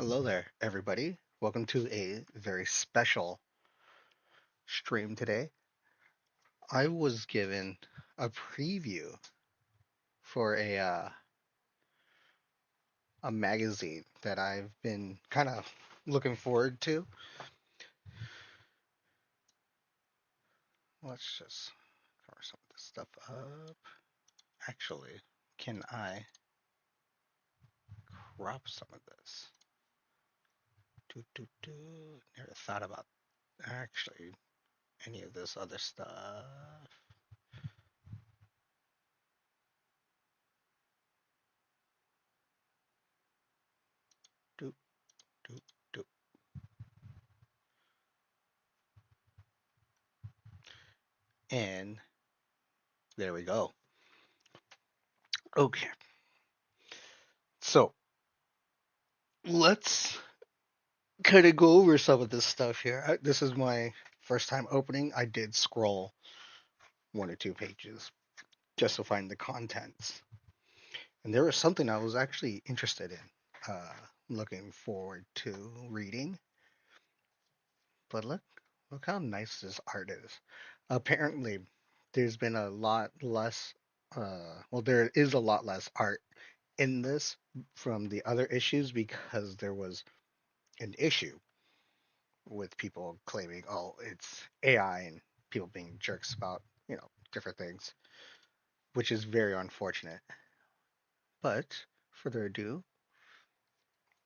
Hello there, everybody. Welcome to a very special stream today. I was given a preview for a magazine that I've been kind of looking forward to. Let's just cover some of this stuff up. Actually, can I crop some of this? Never thought about actually any of this other stuff. Do do do. And there we go. Okay, so let's kind of go over some of this stuff here. This is my first time opening. I did scroll one or two pages just to find the contents, and there was something I was actually interested in, looking forward to reading. But look how nice this art is. Apparently, there's been a lot less. Well, there is a lot less art in this from the other issues because there was an issue with people claiming, oh, it's AI and people being jerks about, different things, which is very unfortunate. But further ado,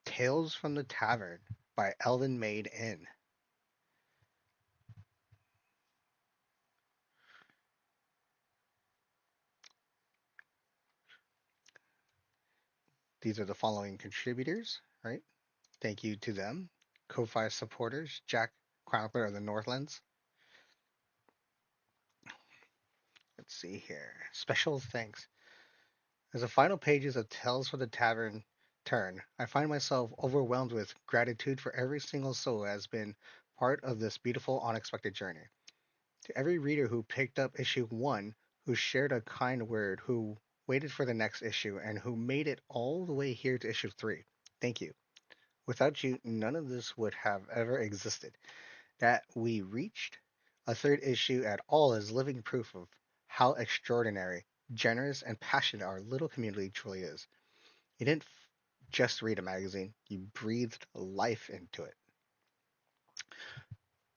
Tales from the Tavern by Elven Maid Inn. These are the following contributors, right? Thank you to them. Ko-Fi supporters, Jack Chronicler of the Northlands. Let's see here. Special thanks. As the final pages of Tales from the Tavern turn, I find myself overwhelmed with gratitude for every single soul who has been part of this beautiful, unexpected journey. To every reader who picked up issue 1, who shared a kind word, who waited for the next issue, and who made it all the way here to issue 3, thank you. Without you, none of this would have ever existed. That we reached a third issue at all is living proof of how extraordinary, generous, and passionate our little community truly is. You didn't just read a magazine, you breathed life into it.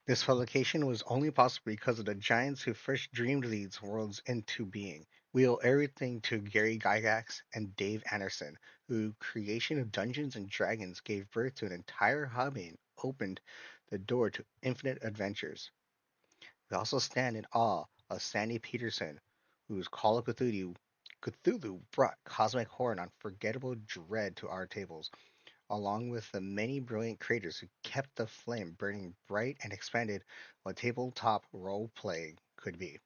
This publication was only possible because of the giants who first dreamed these worlds into being. We owe everything to Gary Gygax and Dave Anderson, whose creation of Dungeons and Dragons gave birth to an entire hobby and opened the door to infinite adventures. We also stand in awe of Sandy Peterson, whose Call of Cthulhu brought cosmic horror and unforgettable dread to our tables, along with the many brilliant creators who kept the flame burning bright and expanded what tabletop role playing could be.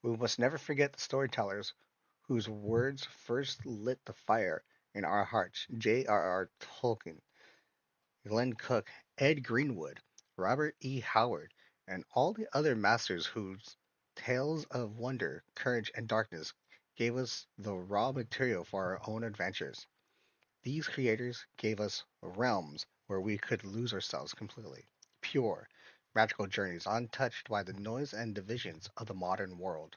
We must never forget the storytellers whose words first lit the fire in our hearts. J.R.R. Tolkien, Glenn Cook, Ed Greenwood, Robert E. Howard, and all the other masters whose tales of wonder, courage, and darkness gave us the raw material for our own adventures. These creators gave us realms where we could lose ourselves completely, pure, magical journeys untouched by the noise and divisions of the modern world.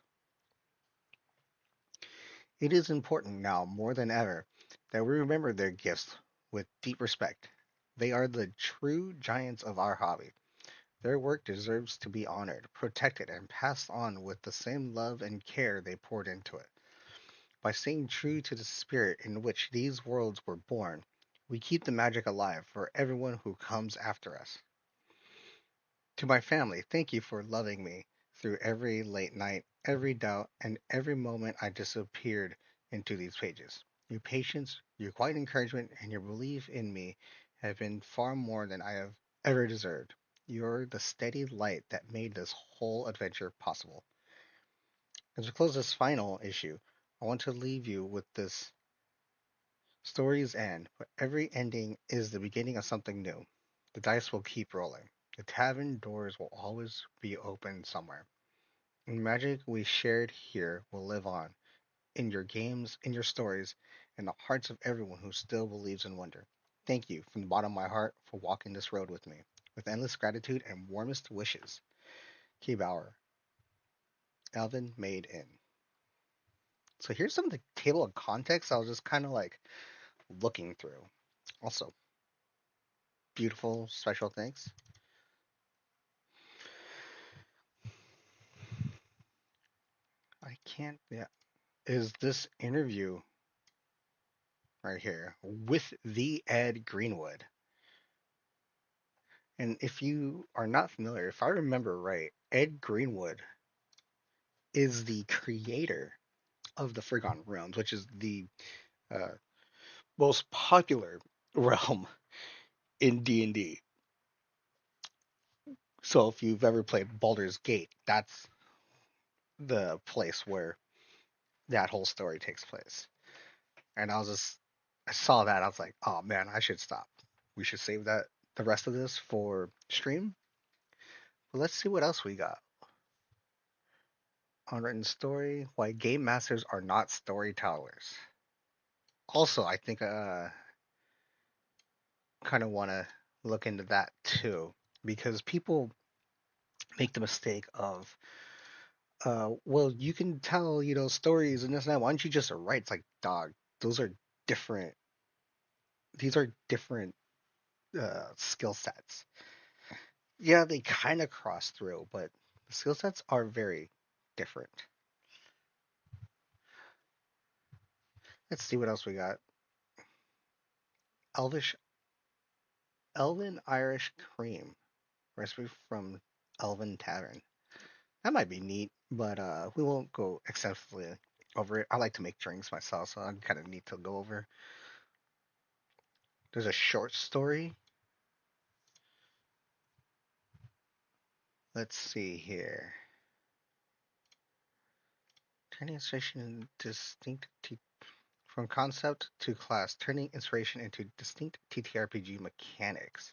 It is important now more than ever that we remember their gifts with deep respect. They are the true giants of our hobby. Their work deserves to be honored, protected, and passed on with the same love and care they poured into it. By staying true to the spirit in which these worlds were born, we keep the magic alive for everyone who comes after us. To my family, thank you for loving me through every late night, every doubt, and every moment I disappeared into these pages. Your patience, your quiet encouragement, and your belief in me have been far more than I have ever deserved. You're the steady light that made this whole adventure possible. As we close this final issue, I want to leave you with this: stories end, but every ending is the beginning of something new. The dice will keep rolling. The tavern doors will always be open somewhere. And the magic we shared here will live on in your games, in your stories, in the hearts of everyone who still believes in wonder. Thank you from the bottom of my heart for walking this road with me. With endless gratitude and warmest wishes, Keybauer, Elven Maid Inn. So here's some of the table of context I was just kind of like looking through. Also, beautiful special thanks. I can't, yeah. Is this interview right here with the Ed Greenwood? And if you are not familiar, if I remember right, Ed Greenwood is the creator of the Forgotten Realms, which is the uh, most popular realm in D&D. So if you've ever played Baldur's Gate, that's the place where that whole story takes place. And I saw that, I was like, oh man, I should stop. We should save that the rest of this for stream. But let's see what else we got. Unwritten story: why game masters are not storytellers. Also, I think kind of want to look into that too, because people make the mistake of, well, you can tell, stories and this and that. Why don't you just write? It's like, dog, those are different. These are different skill sets. Yeah, they kind of cross through, but the skill sets are very different. Let's see what else we got. Elvish, Elven Irish Cream recipe from Elven Tavern. That might be neat, but we won't go extensively over it. I like to make drinks myself, so I kind of need to go over. There's a short story. Let's see here. Turning inspiration into distinct from concept to class, turning inspiration into distinct TTRPG mechanics.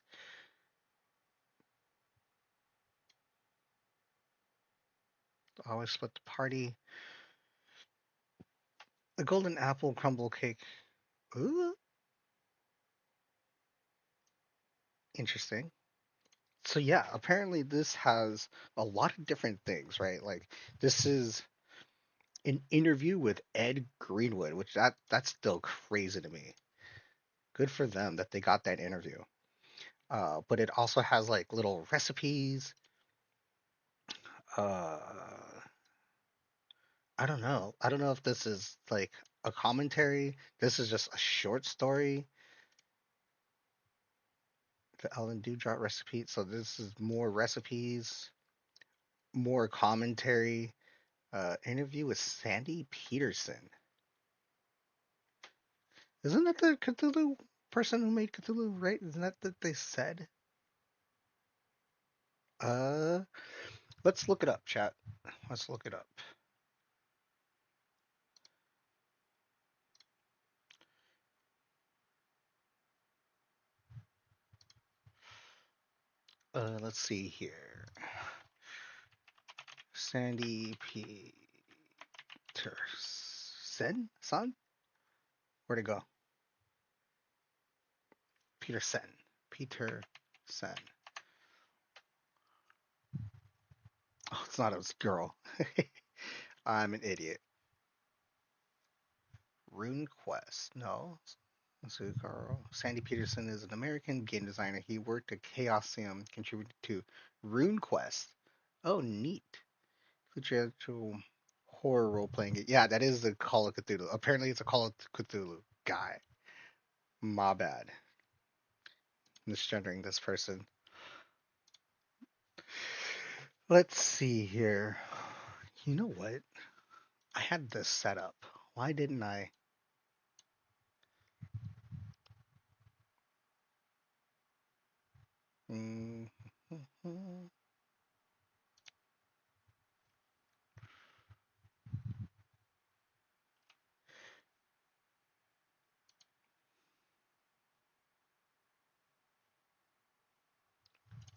Always split the party. The golden apple crumble cake. Ooh, interesting. So yeah, apparently this has a lot of different things, right? Like this is an interview with Ed Greenwood, which that's still crazy to me. Good for them that they got that interview. But it also has like little recipes. Uh, I don't know. I don't know if this is like a commentary. This is just a short story. The Ellen Dewdrop recipe. So this is more recipes, more commentary. Interview with Sandy Peterson. Isn't that the Cthulhu person who made Cthulhu, right? Isn't that they said? Uh, let's look it up, chat. Let's look it up. Let's see here. Sandy Peterson? Son? Where'd it go? Peterson. Peterson. Oh, it's not a girl. I'm an idiot. Rune Quest. No. Carl. Sandy Peterson is an American game designer. He worked at Chaosium, contributed to Rune Quest. Oh, neat. Feature actual horror role playing game. Yeah, that is the Call of Cthulhu. Apparently, it's a Call of Cthulhu guy. My bad. Misgendering this person. Let's see here. You know what? I had this set up. Why didn't I? Mm,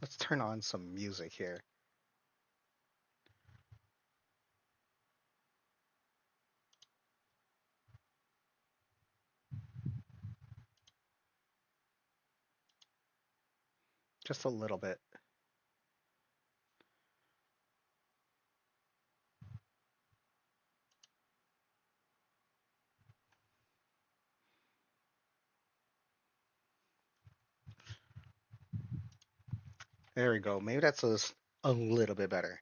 Let's turn on some music here. Just a little bit. There we go. Maybe that's a little bit better.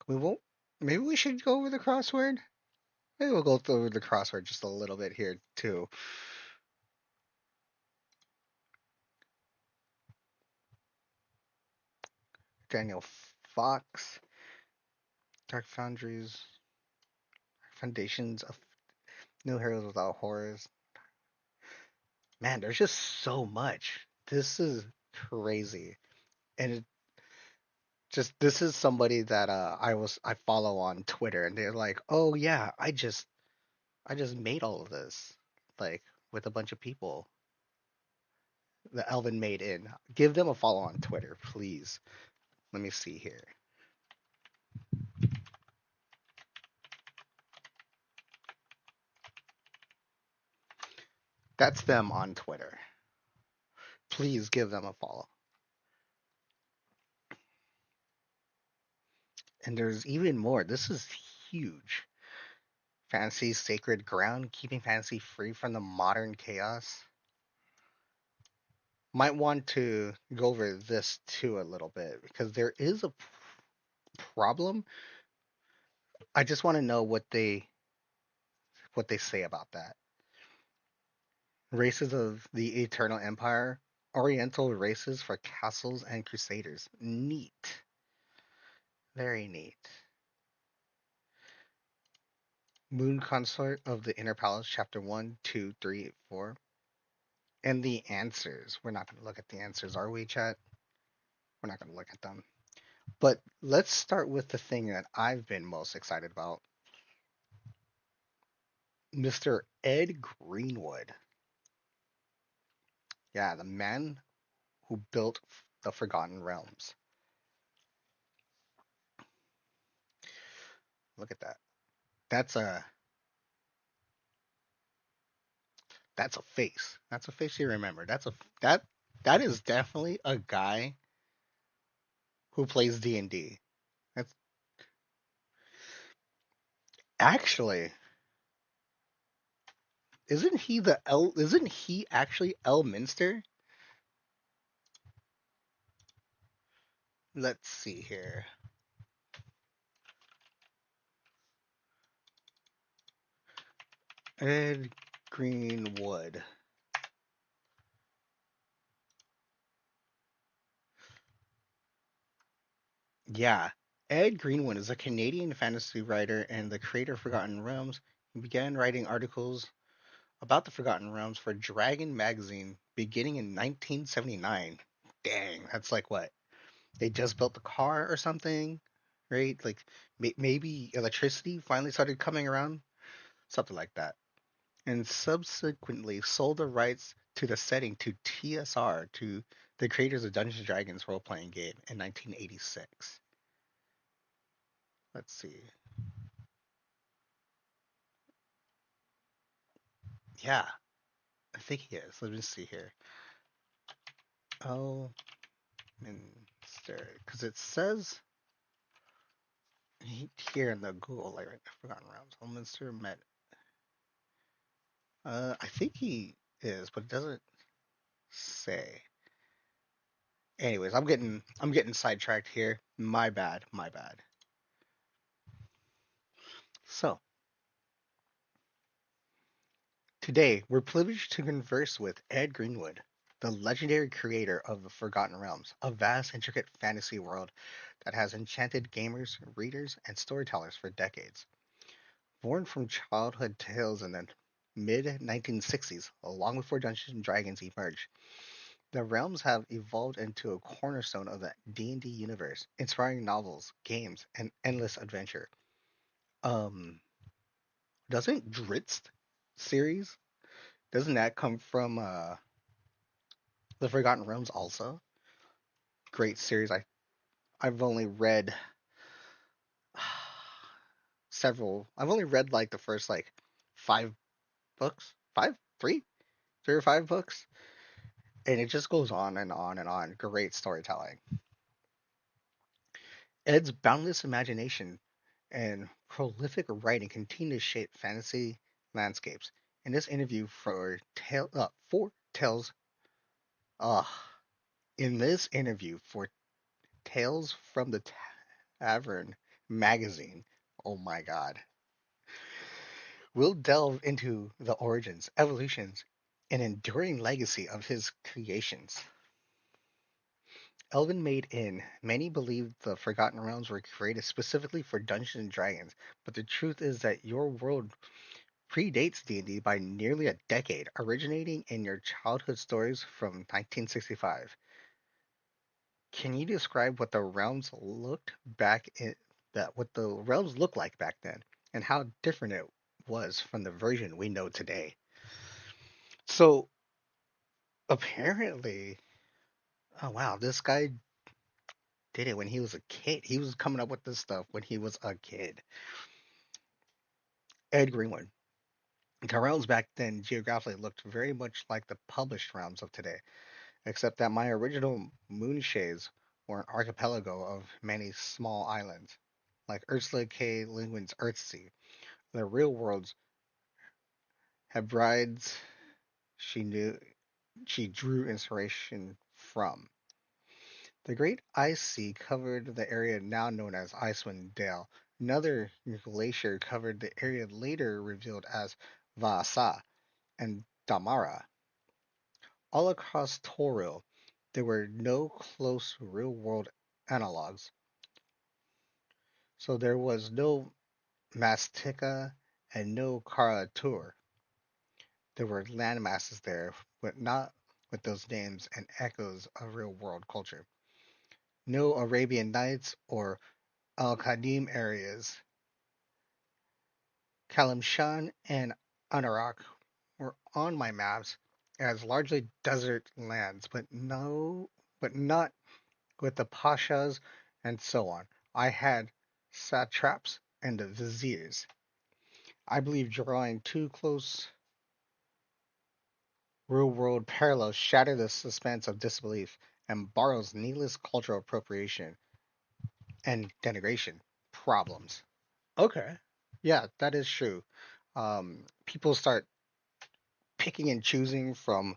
We won't. Maybe we should go over the crossword. Maybe we'll go through the crossword just a little bit here too. Daniel Fox, Dark Foundries, Foundations of New Heroes Without Horrors. Man, there's just so much. This is crazy. And it just this is somebody that I follow on Twitter and they're like, "Oh yeah, I just made all of this." Like with a bunch of people. The Elven Maid Inn. Give them a follow on Twitter, please. Let me see here. That's them on Twitter. Please give them a follow. And there's even more. This is huge. Fantasy sacred ground, keeping fantasy free from the modern chaos. Might want to go over this too a little bit because there is a problem. I just want to know what they say about that. Races of the Eternal Empire, Oriental races for castles and crusaders. Neat. Very neat. Moon Consort of the Inner Palace, Chapter 1, 2, 3, 4. And the answers. We're not going to look at the answers, are we, chat? We're not going to look at them. But let's start with the thing that I've been most excited about. Mr. Ed Greenwood. Yeah, the man who built the Forgotten Realms. Look at that. That's a that's a face. That's a face you remember. That that is definitely a guy who plays D&D. That's actually isn't he actually Elminster? Let's see here. Ed Greenwood. Yeah. Ed Greenwood is a Canadian fantasy writer and the creator of Forgotten Realms. He began writing articles about the Forgotten Realms for Dragon magazine beginning in 1979. Dang, that's like what? They just built the car or something, right? Like maybe electricity finally started coming around, something like that. And subsequently sold the rights to the setting to TSR, to the creators of Dungeons and Dragons role playing game in 1986. Let's see. Yeah, I think he is. Let me see here. Oh, Minster, because it says here in the Google, like right now, Forgotten Realms. Elminster met. I think he is, but it doesn't say. Anyways, I'm getting sidetracked here. My bad, my bad. So today we're privileged to converse with Ed Greenwood, the legendary creator of the Forgotten Realms, a vast, intricate fantasy world that has enchanted gamers, readers, and storytellers for decades. Born from childhood tales in the mid 1960s, long before Dungeons and Dragons emerged, the realms have evolved into a cornerstone of the D&D universe, inspiring novels, games, and endless adventure. Um, doesn't Dritz series doesn't that come from the Forgotten Realms also? Great series. I've only read several. I've only read like the first like five books, five, three or five books. And it just goes on and on and on. Great storytelling. Ed's boundless imagination and prolific writing continue to shape fantasy landscapes. In this interview for Tales, uh, in this interview for Tales from the Tavern magazine, oh my God, we'll delve into the origins, evolutions, and enduring legacy of his creations. Elven Maid Inn. Many believe the Forgotten Realms were created specifically for Dungeons and Dragons, but the truth is that your world predates D&D by nearly a decade, originating in your childhood stories from 1965. Can you describe what the realms looked back in that what the realms looked like back then and how different it was from the version we know today? So apparently, oh wow, this guy did it when he was a kid. He was coming up with this stuff when he was a kid. Ed Greenwood. The realms back then geographically looked very much like the published realms of today, except that my original moonshades were an archipelago of many small islands, like Ursula K. Le Guin's Earthsea. The real world's Hebrides she knew she drew inspiration from. The Great Ice Sea covered the area now known as Icewind Dale. Another glacier covered the area later revealed as Vaasa and Damara. All across Toril, there were no close real-world analogs, so there was no Mastika and no Kara-Tur. There were landmasses there, but not with those names and echoes of real-world culture. No Arabian Nights or Al-Qadim areas. Kalimshan and Anarak were on my maps as largely desert lands, but not with the pashas and so on. I had satraps and the viziers. I believe drawing too close real world parallels shatter the suspense of disbelief and borrows needless cultural appropriation and denigration problems. Okay. Yeah, that is true. People start picking and choosing from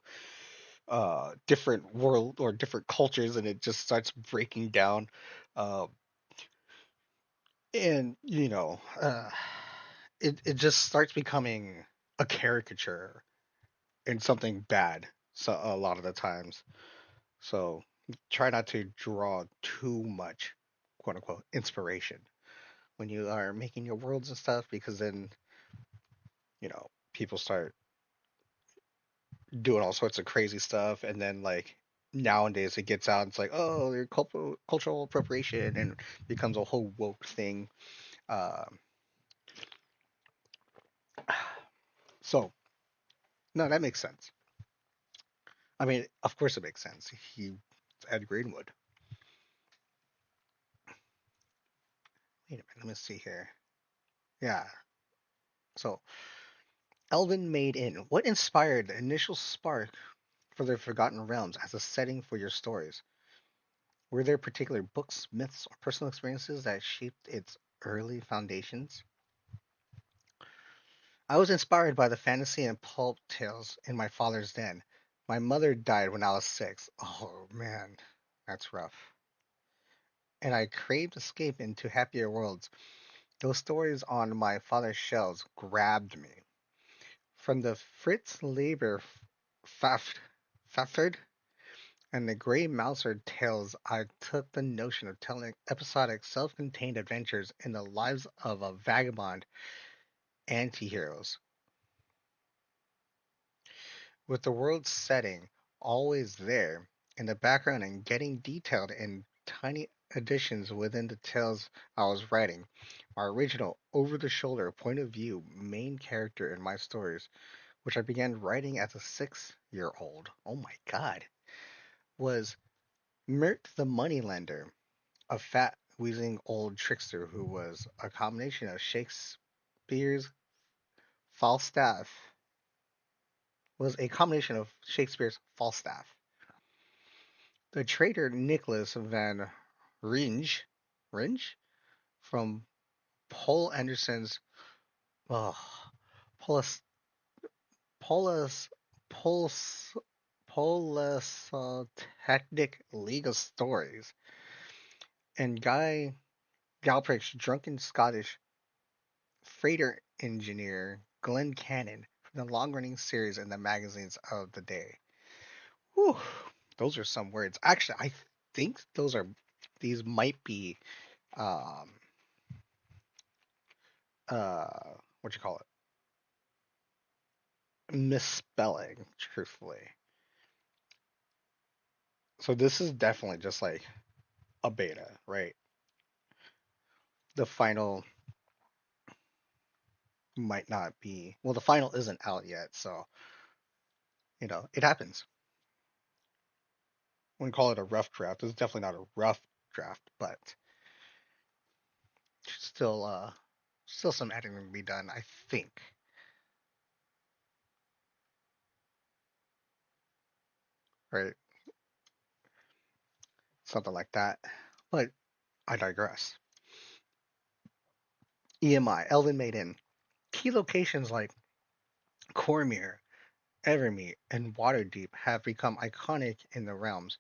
different world or different cultures and it just starts breaking down. Uh, and it just starts becoming a caricature and something bad so a lot of the times. So try not to draw too much quote unquote inspiration when you are making your worlds and stuff because then people start doing all sorts of crazy stuff and then like nowadays it gets out, it's like, oh, they're cultural appropriation and becomes a whole woke thing. um so no, that makes sense. I mean, of course it makes sense. Ed Greenwood. Wait a minute, let me see here. Yeah. So, Elven Maid Inn. What inspired the initial spark for the Forgotten Realms as a setting for your stories? Were there particular books, myths, or personal experiences that shaped its early foundations? I was inspired by the fantasy and pulp tales in my father's den. My mother died when I was 6. Oh man, that's rough. And I craved escape into happier worlds. Those stories on my father's shelves grabbed me. From the Fritz Leiber Pfafferd and the Grey Mouser tales, I took the notion of telling episodic, self-contained adventures in the lives of a vagabond anti-heroes, with the world setting always there in the background and getting detailed in tiny additions within the tales I was writing. My original over-the-shoulder point of view main character in my stories, which I began writing as a 6-year-old. Oh my god. Was Mert the Moneylender, a fat, wheezing old trickster who was a combination of Falstaff, Shakespeare's Falstaff. The traitor Nicholas van Ringe, Ringe from Paul Anderson's oh, Polis, Polis, Polis, Polisotechnic League of Stories, and Guy Galpric's drunken Scottish freighter engineer Glenn Cannon from the long-running series in the magazines of the day. Whew, those are some words. Actually, I think these might be um what you call it, misspelling, truthfully. So this is definitely just like a beta, right? The final might not be, well, the final isn't out yet, so it happens. We call it a rough draft. It's definitely not a rough draft, but still still some editing to be done, I think. Right? Something like that. But I digress. EMI, Elven Maid Inn. Key locations like Cormyr, Evermeet, and Waterdeep have become iconic in the realms.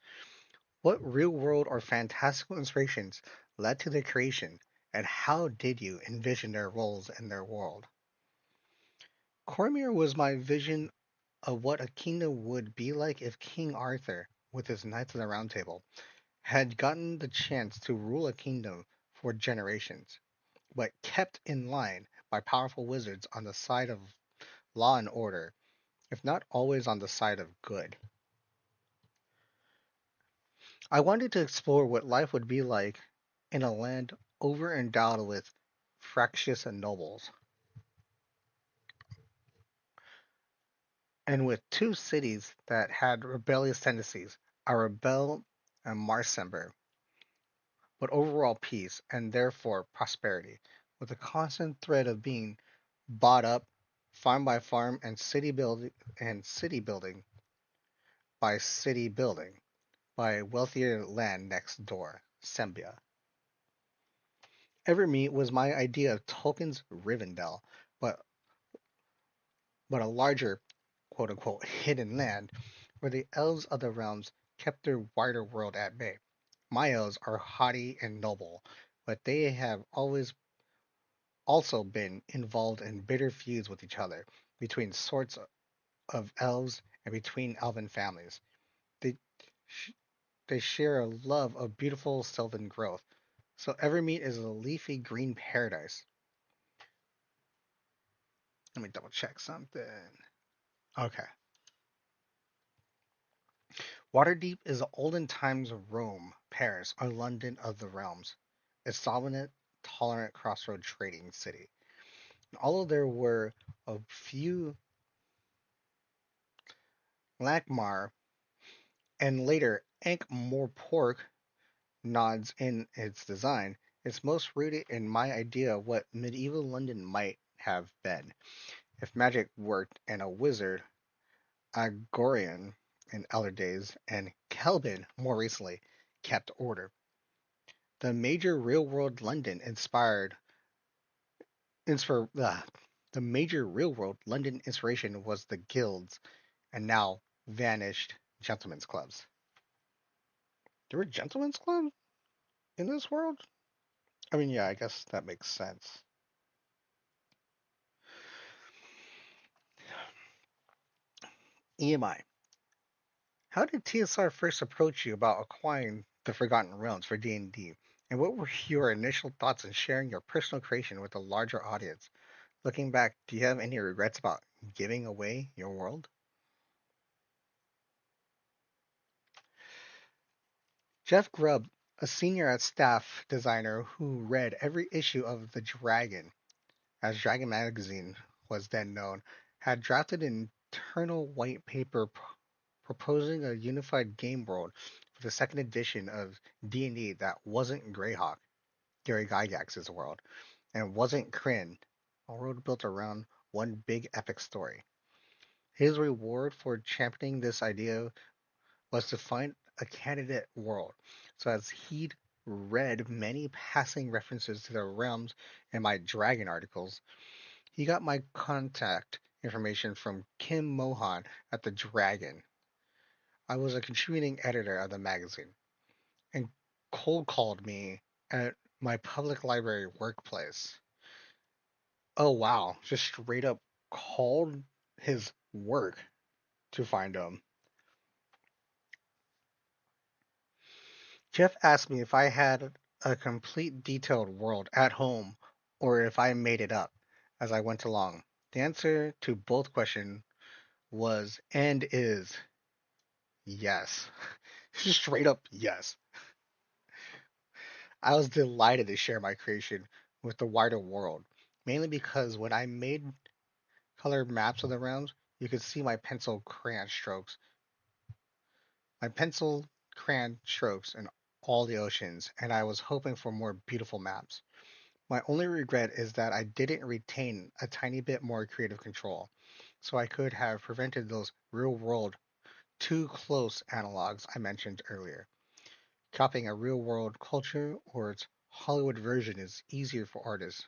What real world or fantastical inspirations led to their creation, and how did you envision their roles in their world? Cormyr was my vision of what a kingdom would be like if King Arthur, with his Knights of the Round Table, had gotten the chance to rule a kingdom for generations, but kept in line by powerful wizards on the side of law and order, if not always on the side of good. I wanted to explore what life would be like in a land over-endowed with fractious nobles, and with two cities that had rebellious tendencies, Arabelle and Marsember, but overall peace and therefore prosperity, with a constant threat of being bought up farm by farm and city building by wealthier land next door, Sembia. Evermeet was my idea of Tolkien's Rivendell, but but a larger quote unquote hidden land where the elves of the realms kept their wider world at bay. My elves are haughty and noble, but they have always also been involved in bitter feuds with each other between sorts of elves and between elven families. They sh- they share a love of beautiful sylvan growth. So Evermeet is a leafy green paradise. Let me double check something. Okay. Waterdeep is the olden times Rome, Paris, or London of the realms. A sovereign, tolerant crossroad trading city. Although there were a few Lankmar and later Ankh-Morpork nods in its design, it's most rooted in my idea of what medieval London might have been if magic worked and a wizard, Agorian in elder days, and Kelvin more recently, kept order. The major real-world London inspir, uh, the major real-world London inspiration was the guilds and now vanished gentlemen's clubs. There were gentlemen's clubs in this world? I mean, yeah, I guess that makes sense. EMI. How did TSR first approach you about acquiring the Forgotten Realms for D&D? And what were your initial thoughts in sharing your personal creation with a larger audience? Looking back, do you have any regrets about giving away your world? Jeff Grubb, a senior at staff designer who read every issue of The Dragon, as Dragon Magazine was then known, had drafted an internal white paper proposing a unified game world for the second edition of D&D that wasn't Greyhawk, Gary Gygax's world, and wasn't Kryn, a world built around one big epic story. His reward for championing this idea was to find a candidate world. So as he'd read many passing references to the realms in my dragon articles, he got my contact information from Kim Mohan at the Dragon. I was a contributing editor of the magazine and cold called me at my public library workplace. Oh wow, just straight up called his work to find him. Jeff asked me if I had a complete detailed world at home or if I made it up as I went along. The answer to both questions was and is yes. Straight up yes. I was delighted to share my creation with the wider world, mainly because when I made colored maps of the realms, you could see my pencil crayon strokes in all the oceans, and I was hoping for more beautiful maps. My only regret is that I didn't retain a tiny bit more creative control, so I could have prevented those real world, too close analogs I mentioned earlier. Copying a real world culture or its Hollywood version is easier for artists,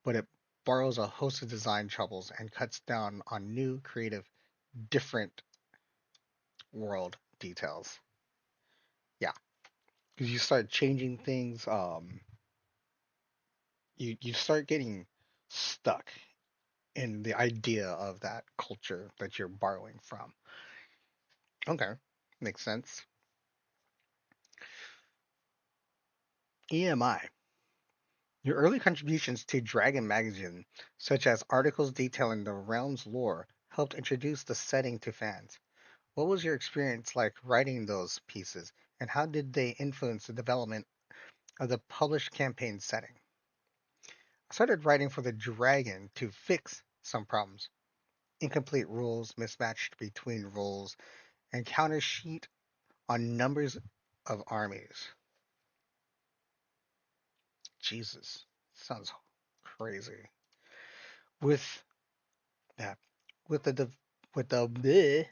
but it borrows a host of design troubles and cuts down on new, creative, different world details. Yeah, because you start changing things, you start getting stuck in the idea of that culture that you're borrowing from. Okay, makes sense. EMI. Your early contributions to Dragon Magazine, such as articles detailing the realm's lore, helped introduce the setting to fans. What was your experience like writing those pieces, and how did they influence the development of the published campaign setting? I started writing for the Dragon to fix some problems. Incomplete rules, mismatched between roles, and counter sheet on numbers of armies. Jesus, sounds crazy. With that, with the with the bleh,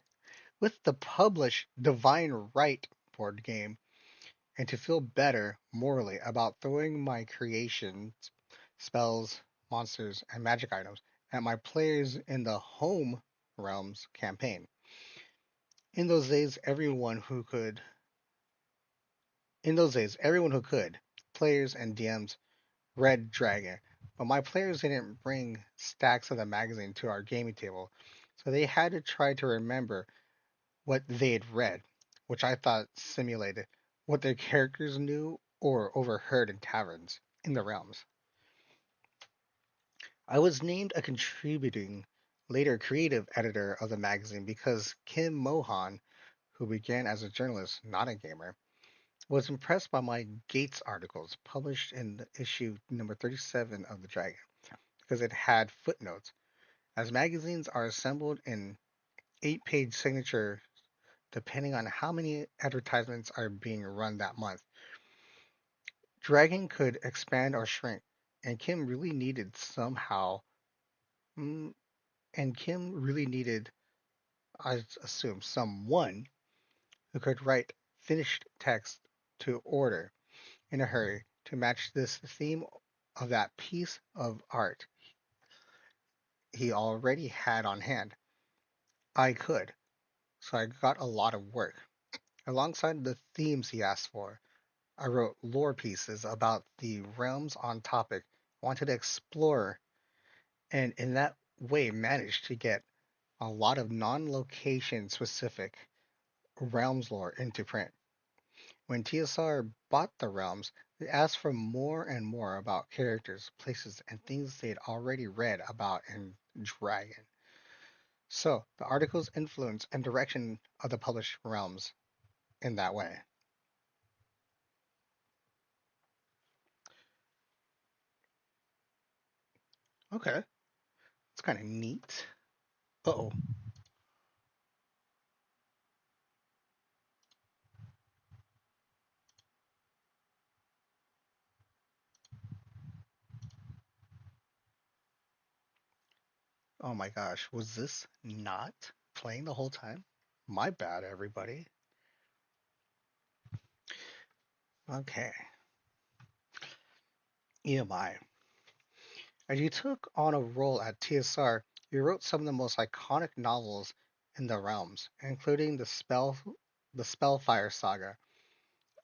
with the published Divine Right board game, and to feel better morally about throwing my creations, spells, monsters, and magic items at my players in the home realms campaign. In those days, everyone who could, players and DMs, read Dragon, but my players didn't bring stacks of the magazine to our gaming table, so they had to try to remember what they had read, which I thought simulated what their characters knew or overheard in taverns in the realms. I was named a contributing, later creative editor of the magazine because Kim Mohan, who began as a journalist, not a gamer, was impressed by my Gates articles published in the issue number 37 of the Dragon because it had footnotes. As magazines are assembled in 8-page signature depending on how many advertisements are being run that month, Dragon could expand or shrink, and Kim really needed somehow, mm, and Kim really needed, I assume, someone who could write finished text to order in a hurry to match this theme of that piece of art he already had on hand. I could, so I got a lot of work. Alongside the themes he asked for, I wrote lore pieces about the realms on topic I wanted to explore, and in that way managed to get a lot of non-location specific realms lore into print. When TSR bought the realms, they asked for more and more about characters, places, and things they'd already read about in Dragon. So, the article's influence and direction of the published realms in that way. Okay, it's kind of neat. Uh-oh. Oh my gosh, was this not playing the whole time? My bad, everybody. Okay, EMI. As you took on a role at TSR, you wrote some of the most iconic novels in the realms, including the Spellfire saga,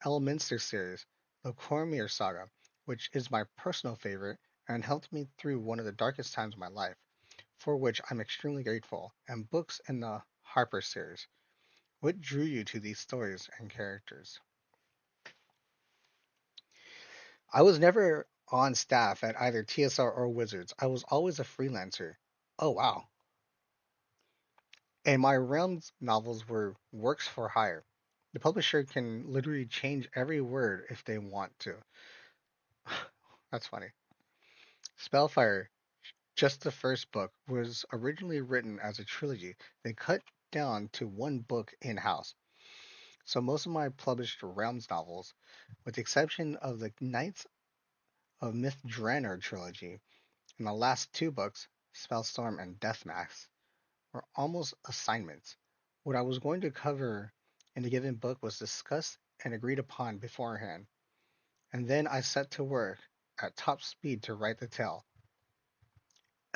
Elminster series, the Cormyr saga, which is my personal favorite and helped me through one of the darkest times of my life, for which I'm extremely grateful, and books in the Harper series. What drew you to these stories and characters? I was never on staff at either TSR or Wizards. I was always a freelancer. Oh wow. And my Realms novels were works for hire. The publisher can literally change every word if they want to. That's funny. Spellfire, just the first book, was originally written as a trilogy. They cut down to one book in-house. So most of my published Realms novels, with the exception of the Knights of Myth Draenor trilogy and the last two books, Spellstorm and Deathmask, were almost assignments. What I was going to cover in a given book was discussed and agreed upon beforehand, and then I set to work at top speed to write the tale.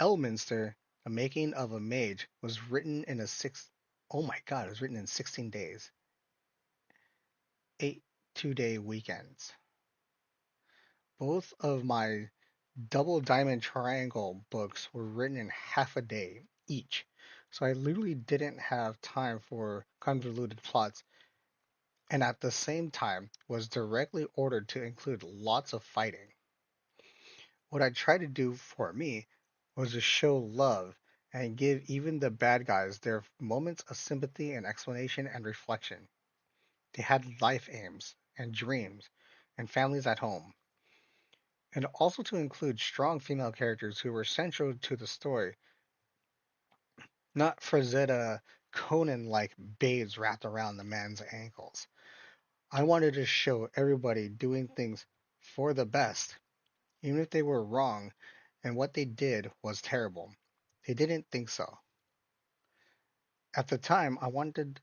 Elminster, The Making of a Mage, was written in a six oh my god, it was written in 16 days, eight 2-day weekends. Both of my Double Diamond Triangle books were written in half a day each, so I literally didn't have time for convoluted plots, and at the same time was directly ordered to include lots of fighting. What I tried to do for me was to show love and give even the bad guys their moments of sympathy and explanation and reflection. They had life aims and dreams and families at home, and also to include strong female characters who were central to the story, not Frazetta Conan like babes wrapped around the man's ankles. I wanted to show everybody doing things for the best, even if they were wrong and what they did was terrible. They didn't think so. At the time, I wanted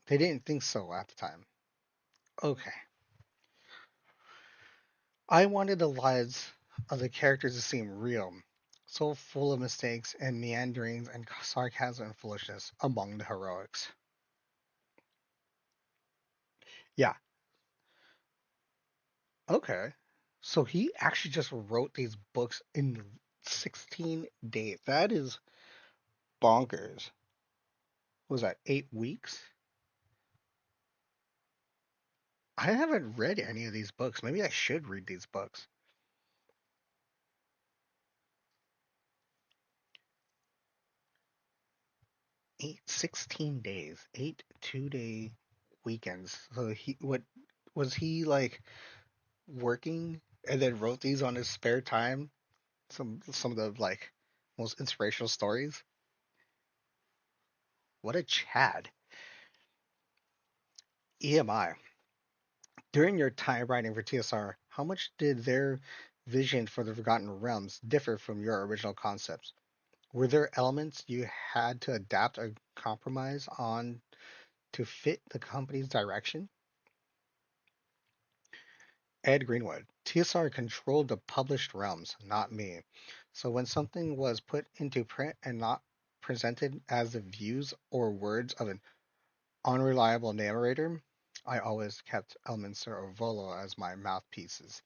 they didn't think so at the time. Okay. I wanted the lives of the characters to seem real, so full of mistakes and meanderings and sarcasm and foolishness among the heroics. Yeah, okay. So he actually just wrote these books in 16 days. That is bonkers. Was that 8 weeks? I haven't read any of these books. Maybe I should read these books. 16 days, 8 2-day weekends. So he, what was he like working and then wrote these on his spare time? Some of the like most inspirational stories. What a Chad. EMI. During your time writing for TSR, how much did their vision for the Forgotten Realms differ from your original concepts? Were there elements you had to adapt or compromise on to fit the company's direction? Ed Greenwood. TSR controlled the published realms, not me. So when something was put into print and not presented as the views or words of an unreliable narrator, I always kept Elminster or Volo as my mouthpieces,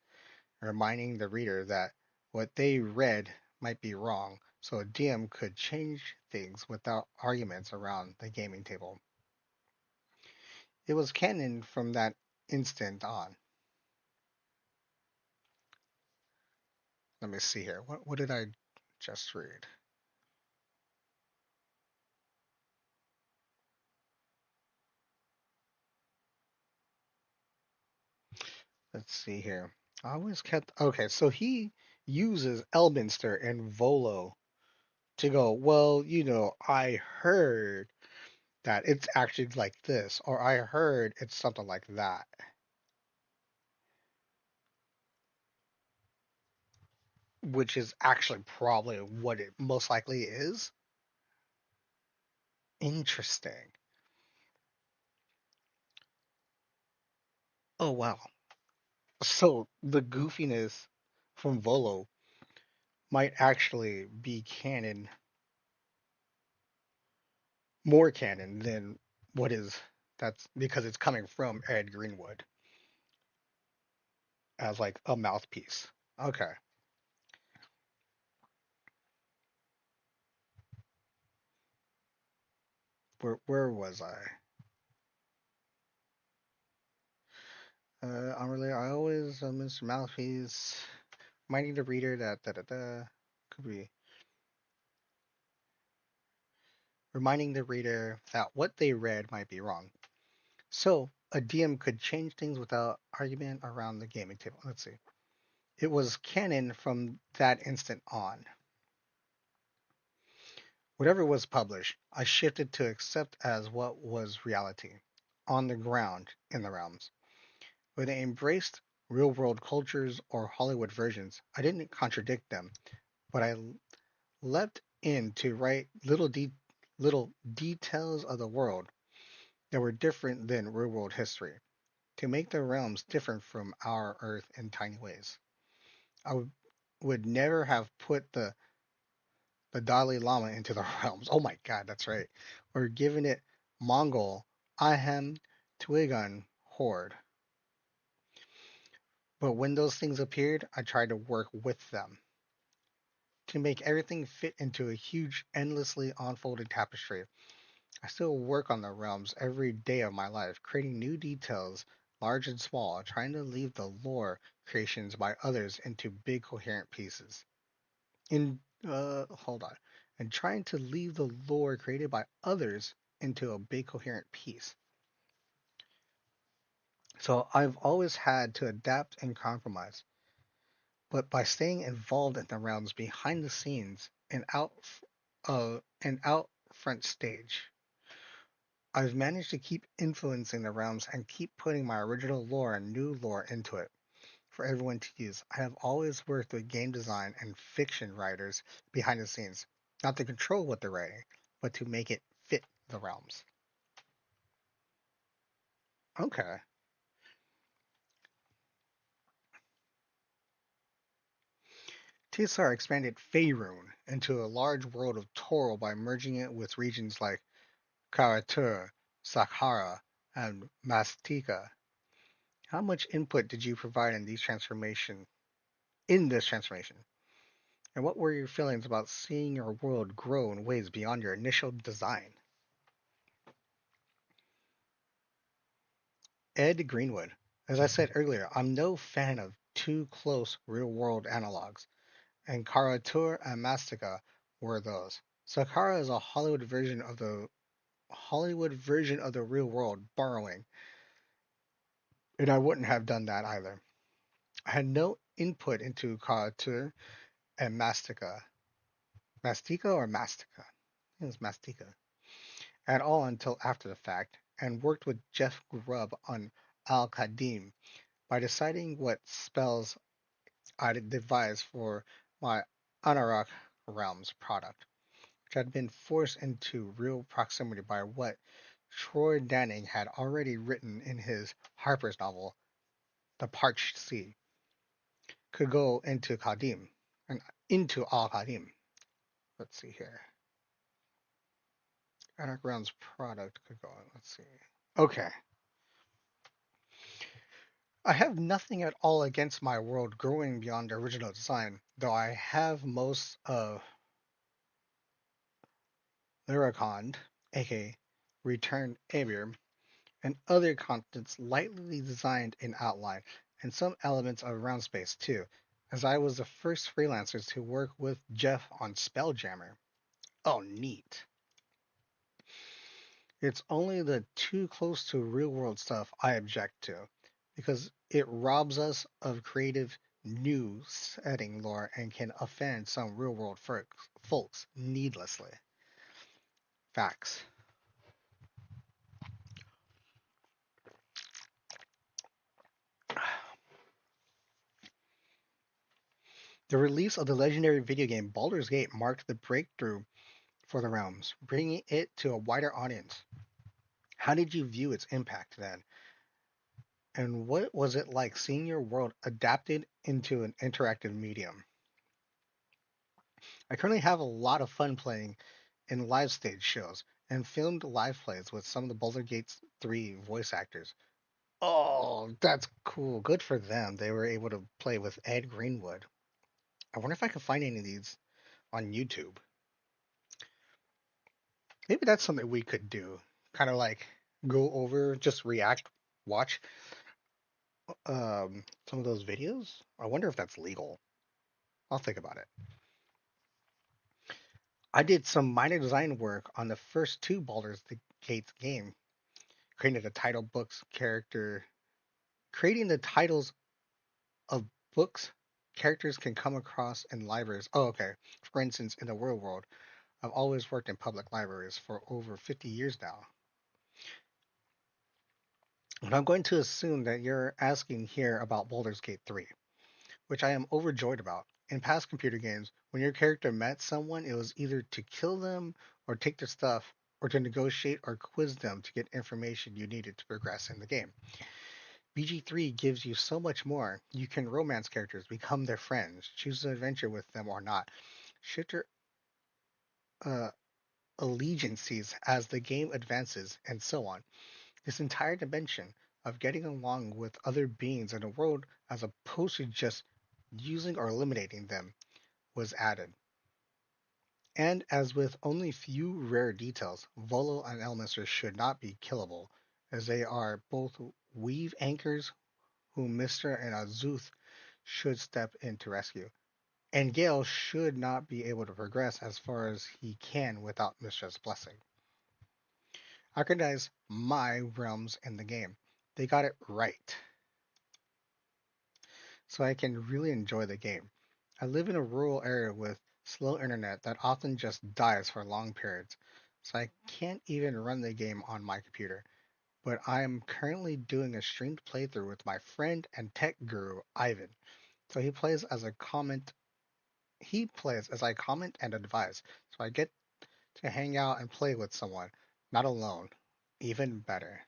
reminding the reader that what they read might be wrong, so a DM could change things without arguments around the gaming table. It was canon from that instant on. Let me see here. What did I just read? Let's see here. I always kept okay, so he uses Elminster and Volo to go, well, I heard that it's actually like this, or I heard it's something like that, which is actually probably what it most likely is. Interesting. Oh wow. So the goofiness from Volo might actually be canon, more canon than what is that's because it's coming from Ed Greenwood as like a mouthpiece. Okay. Where was I? Unrelated. I always Mr. Mouthpiece reminding the reader that could be reminding the reader that what they read might be wrong. So a DM could change things without argument around the gaming table. Let's see. It was canon from that instant on. Whatever was published, I shifted to accept as what was reality, on the ground in the realms. When they embraced real world cultures or Hollywood versions, I didn't contradict them, but I leapt in to write little details of the world that were different than real world history, to make the realms different from our Earth in tiny ways. I would never have put the Dalai Lama into the realms. Oh my God, that's right. Or given it Mongol Ahem Tuigan horde. But when those things appeared, I tried to work with them to make everything fit into a huge, endlessly unfolding tapestry. I still work on the realms every day of my life, creating new details, large and small, trying to leave the lore creations by others into big coherent pieces. In hold on. And trying to leave the lore created by others into a big coherent piece. So I've always had to adapt and compromise, but by staying involved in the realms behind the scenes and out front stage, I've managed to keep influencing the realms and keep putting my original lore and new lore into it for everyone to use. I have always worked with game design and fiction writers behind the scenes, not to control what they're writing, but to make it fit the realms. Okay. TSR expanded Faerun into a large world of Toro by merging it with regions like Karatur, Sakhara, and Mastika. How much input did you provide in this transformation? And what were your feelings about seeing your world grow in ways beyond your initial design? Ed Greenwood. As I said earlier, I'm no fan of too close real world analogs, and Karatur and Mastika were those. Sakhara is a Hollywood version of the real world borrowing, and I wouldn't have done that either. I had no input into Karatur and Mastika. Mastika or Mastika? I think it was Mastika. At all until after the fact, and worked with Jeff Grubb on Al Qadim by deciding what spells I'd devised for my Anarach Realms product, which had been forced into real proximity by what Troy Danning had already written in his Harper's novel, The Parched Sea, could go into Qadim and into Al Qadim. Let's see here. Anarch Realms product could go on. Let's see. Okay. I have nothing at all against my world growing beyond the original design, though I have most of Lyricon, aka Returned Abir, and other contents lightly designed in outline, and some elements of round space too, as I was the first freelancer to work with Jeff on Spelljammer. Oh, neat. It's only the too close to real world stuff I object to, because it robs us of creative new setting lore and can offend some real world folks needlessly. Facts. The release of the legendary video game Baldur's Gate marked the breakthrough for the realms, bringing it to a wider audience. How did you view its impact then? And what was it like seeing your world adapted into an interactive medium? I currently have a lot of fun playing in live stage shows and filmed live plays with some of the Boulder Gates 3 voice actors. Oh, that's cool. Good for them. They were able to play with Ed Greenwood. I wonder if I can find any of these on YouTube. Maybe that's something we could do. Kind of like go over, just react, watch some of those videos. I wonder if that's legal. I'll think about it. I did some minor design work on the first two Baldur's Gate game, creating the title books character, creating the titles of books characters can come across in libraries. Oh, okay. For instance, in the real world, I've always worked in public libraries for over 50 years now. And I'm going to assume that you're asking here about Baldur's Gate 3, which I am overjoyed about. In past computer games, when your character met someone, it was either to kill them or take their stuff, or to negotiate or quiz them to get information you needed to progress in the game. BG3 gives you so much more. You can romance characters, become their friends, choose an adventure with them or not, shift your uh, allegiances as the game advances, and so on. This entire dimension of getting along with other beings in the world as opposed to just using or eliminating them was added. And as with only few rare details, Volo and Elminster should not be killable, as they are both weave anchors whom Mr. and Azuth should step in to rescue. And Gale should not be able to progress as far as he can without Mistra's blessing. I recognize my realms in the game. They got it right, so I can really enjoy the game. I live in a rural area with slow internet that often just dies for long periods, so I can't even run the game on my computer. But I am currently doing a streamed playthrough with my friend and tech guru Ivan. So he plays as I comment and advise. So I get to hang out and play with someone, not alone. Even better.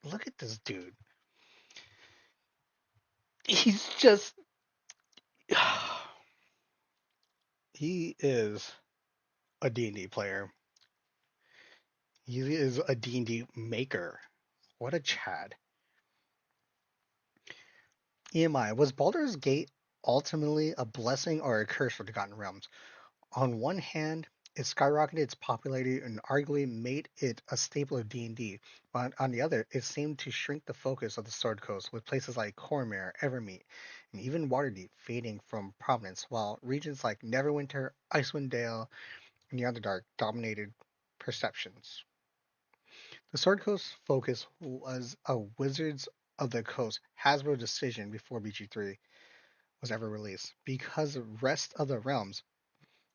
Look at this dude. He's just he is a D&D player. He is a D&D maker. What a Chad. EMI, was Baldur's Gate ultimately a blessing or a curse for the Forgotten Realms? On one hand, it skyrocketed its popularity and arguably made it a staple of D&D, but on the other, it seemed to shrink the focus of the Sword Coast, with places like Cormyr, Evermeet, and even Waterdeep fading from prominence, while regions like Neverwinter, Icewind Dale, and the Underdark dominated perceptions. The Sword Coast focus was a Wizards of the Coast Hasbro decision before BG3 was ever released, because the rest of the realms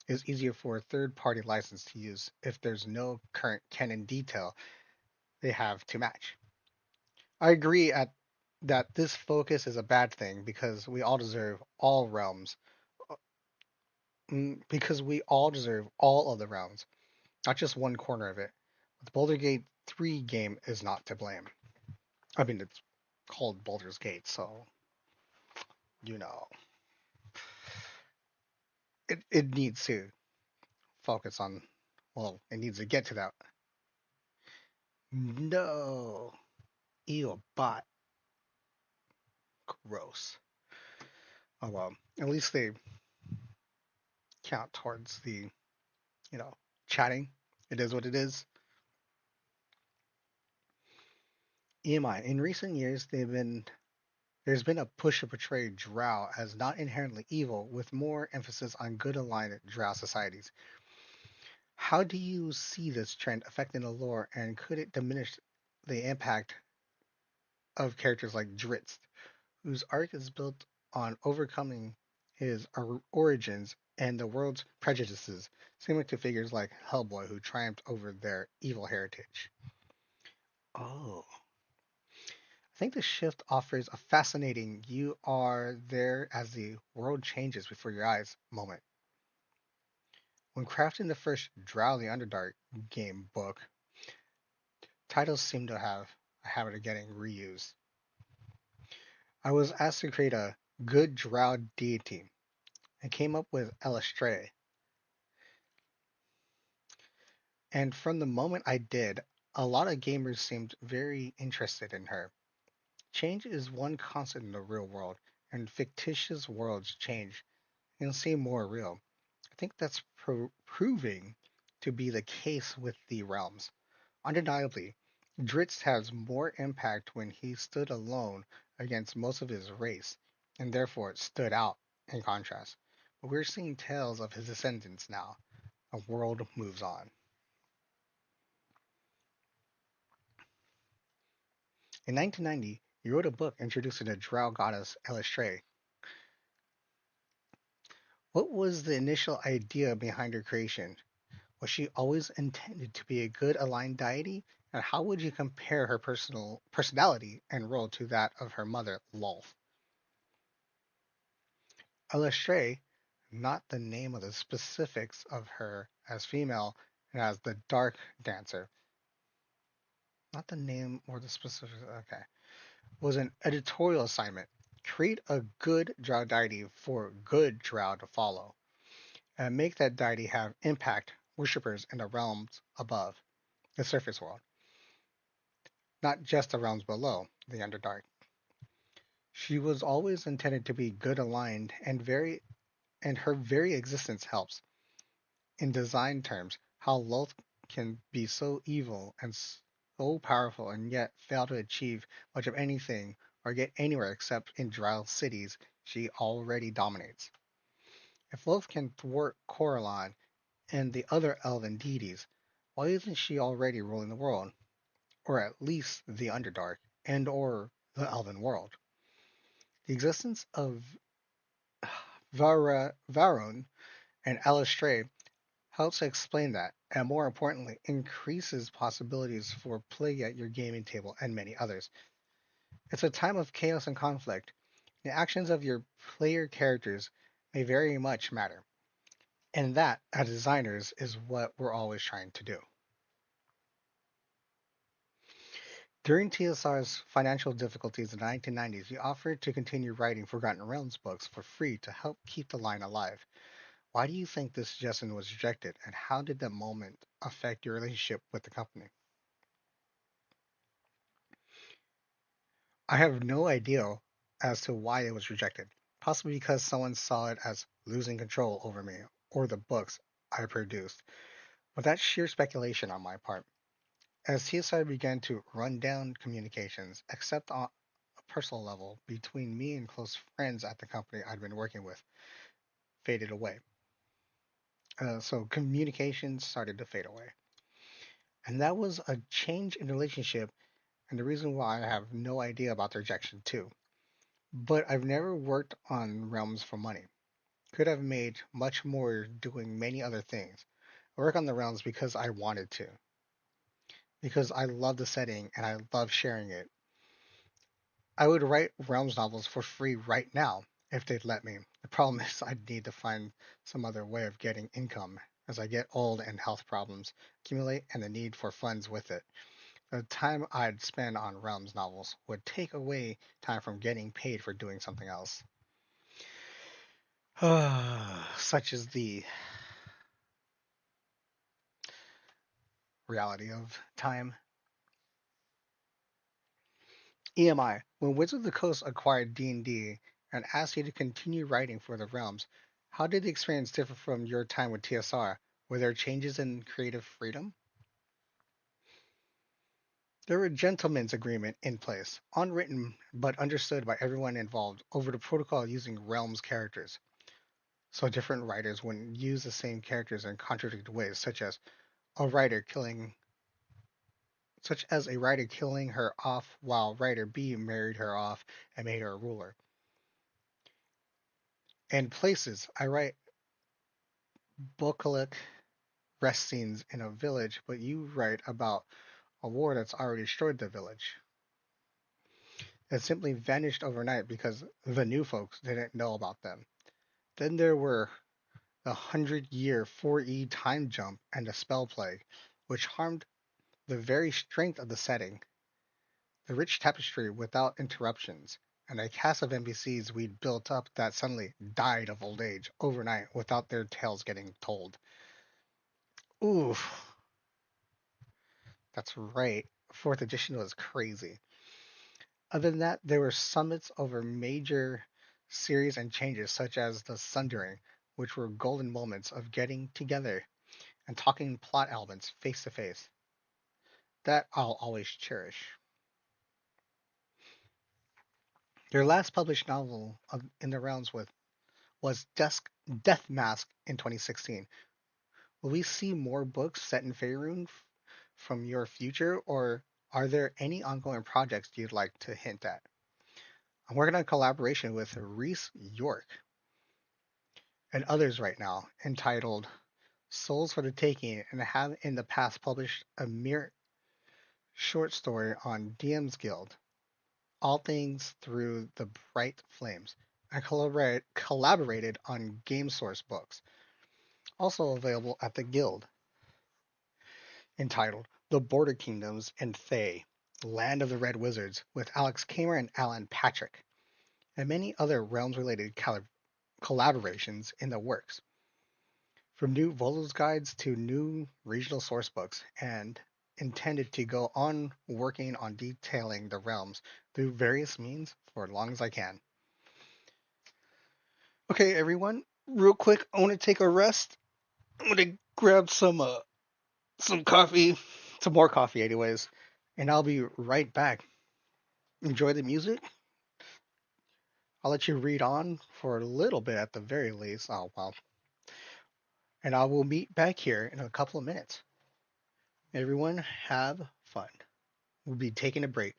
is easier for a third-party license to use if there's no current canon detail they have to match. I agree that this focus is a bad thing because we all deserve all realms, because we all deserve all of the realms, not just one corner of it. But the Boulder Gate 3 game is not to blame. I mean, it's called Baldur's Gate, so you know it needs to focus on. Well, it needs to get to that. No, ew, bot, gross. Oh well, at least they count towards the you know chatting. It is what it is. EMI. In recent years, there's been a push to portray Drow as not inherently evil, with more emphasis on good aligned Drow societies. How do you see this trend affecting the lore, and could it diminish the impact of characters like Drizzt, whose arc is built on overcoming his origins and the world's prejudices, similar to figures like Hellboy, who triumphed over their evil heritage? Oh, I think the shift offers a fascinating "you are there as the world changes before your eyes" moment. When crafting the first Drow the Underdark game book, titles seem to have a habit of getting reused. I was asked to create a good drow deity and came up with Elestre. And from the moment I did, a lot of gamers seemed very interested in her. Change is one constant in the real world, and fictitious worlds change and seem more real. I think that's proving to be the case with the realms. Undeniably, Dritz has more impact when he stood alone against most of his race, and therefore stood out in contrast. But we're seeing tales of his descendants now. A world moves on. In 1990, he wrote a book introducing the drow goddess Elistray. What was the initial idea behind her creation? Was she always intended to be a good aligned deity? And how would you compare her personality and role to that of her mother, Lolth? Elistray, not the name of the specifics of her as female and as the Dark Dancer, not the name or the specifics, okay, was an editorial assignment. Create a good drow deity for good drow to follow, and make that deity have impact worshippers in the realms above, the surface world, not just the realms below, the Underdark. She was always intended to be good aligned and her very existence helps. In design terms, how Lolth can be so evil and so powerful and yet fail to achieve much of anything or get anywhere except in Drow cities she already dominates. If Lolth can thwart Corellon and the other elven deities, why isn't she already ruling the world, or at least the Underdark and or the elven world? The existence of Varon and Alistray helps explain that, and more importantly, increases possibilities for play at your gaming table and many others. It's a time of chaos and conflict. The actions of your player characters may very much matter, and that, as designers, is what we're always trying to do. During TSR's financial difficulties in the 1990s, he offered to continue writing Forgotten Realms books for free to help keep the line alive. Why do you think this suggestion was rejected, and how did that moment affect your relationship with the company? I have no idea as to why it was rejected. Possibly because someone saw it as losing control over me or the books I produced. But that's sheer speculation on my part. As TSI began to run down communications, except on a personal level, between me and close friends at the company I'd been working with, faded away. So communications started to fade away. And that was a change in relationship and the reason why I have no idea about the rejection too. But I've never worked on realms for money. Could have made much more doing many other things. I work on the realms because I wanted to, because I love the setting and I love sharing it. I would write realms novels for free right now if they'd let me. The problem is I'd need to find some other way of getting income as I get old and health problems accumulate and the need for funds with it. The time I'd spend on realms novels would take away time from getting paid for doing something else. Such is the reality of time. EMI, when Wizards of the Coast acquired D&D and asked you to continue writing for the realms, how did the experience differ from your time with TSR? Were there changes in creative freedom? There were a gentleman's agreement in place, unwritten but understood by everyone involved, over the protocol using realms characters. So different writers wouldn't use the same characters in contradictory ways, a writer killing such as a writer killing her off while writer B married her off and made her a ruler. And places, I write bucolic rest scenes in a village, but you write about a war that's already destroyed the village. It simply vanished overnight because the new folks didn't know about them. Then there were the 100-year 4E time jump and the spell plague, which harmed the very strength of the setting. the rich tapestry without interruptions, and a cast of NPCs we'd built up that suddenly died of old age overnight without their tales getting told. Ooh, that's right. Fourth edition was crazy. Other than that, there were summits over major series and changes, such as the Sundering, which were golden moments of getting together and talking plot elements face to face. That I'll always cherish. Your last published novel in the realms was Death Mask in 2016. Will we see more books set in Faerun from your future, or are there any ongoing projects you'd like to hint at? I'm working on a collaboration with Reese York and others right now, entitled Souls for the Taking, and have in the past published a mere short story on DM's Guild, All Things Through the Bright Flames. I collaborated on Game Source books, also available at the Guild, entitled The Border Kingdoms and Thay, Land of the Red Wizards, with Alex Kamer and Alan Patrick, and many other realms related collaborations in the works, from new Volos guides to new regional source books, and intended to go on working on detailing the realms through various means for as long as I can. Okay, everyone, real quick, I want to take a rest. I'm gonna grab some coffee, some more coffee, anyways, and I'll be right back. Enjoy the music. I'll let you read on for a little bit at the very least. Oh well, and I will meet back here in a couple of minutes. Everyone, have fun. We'll be taking a break.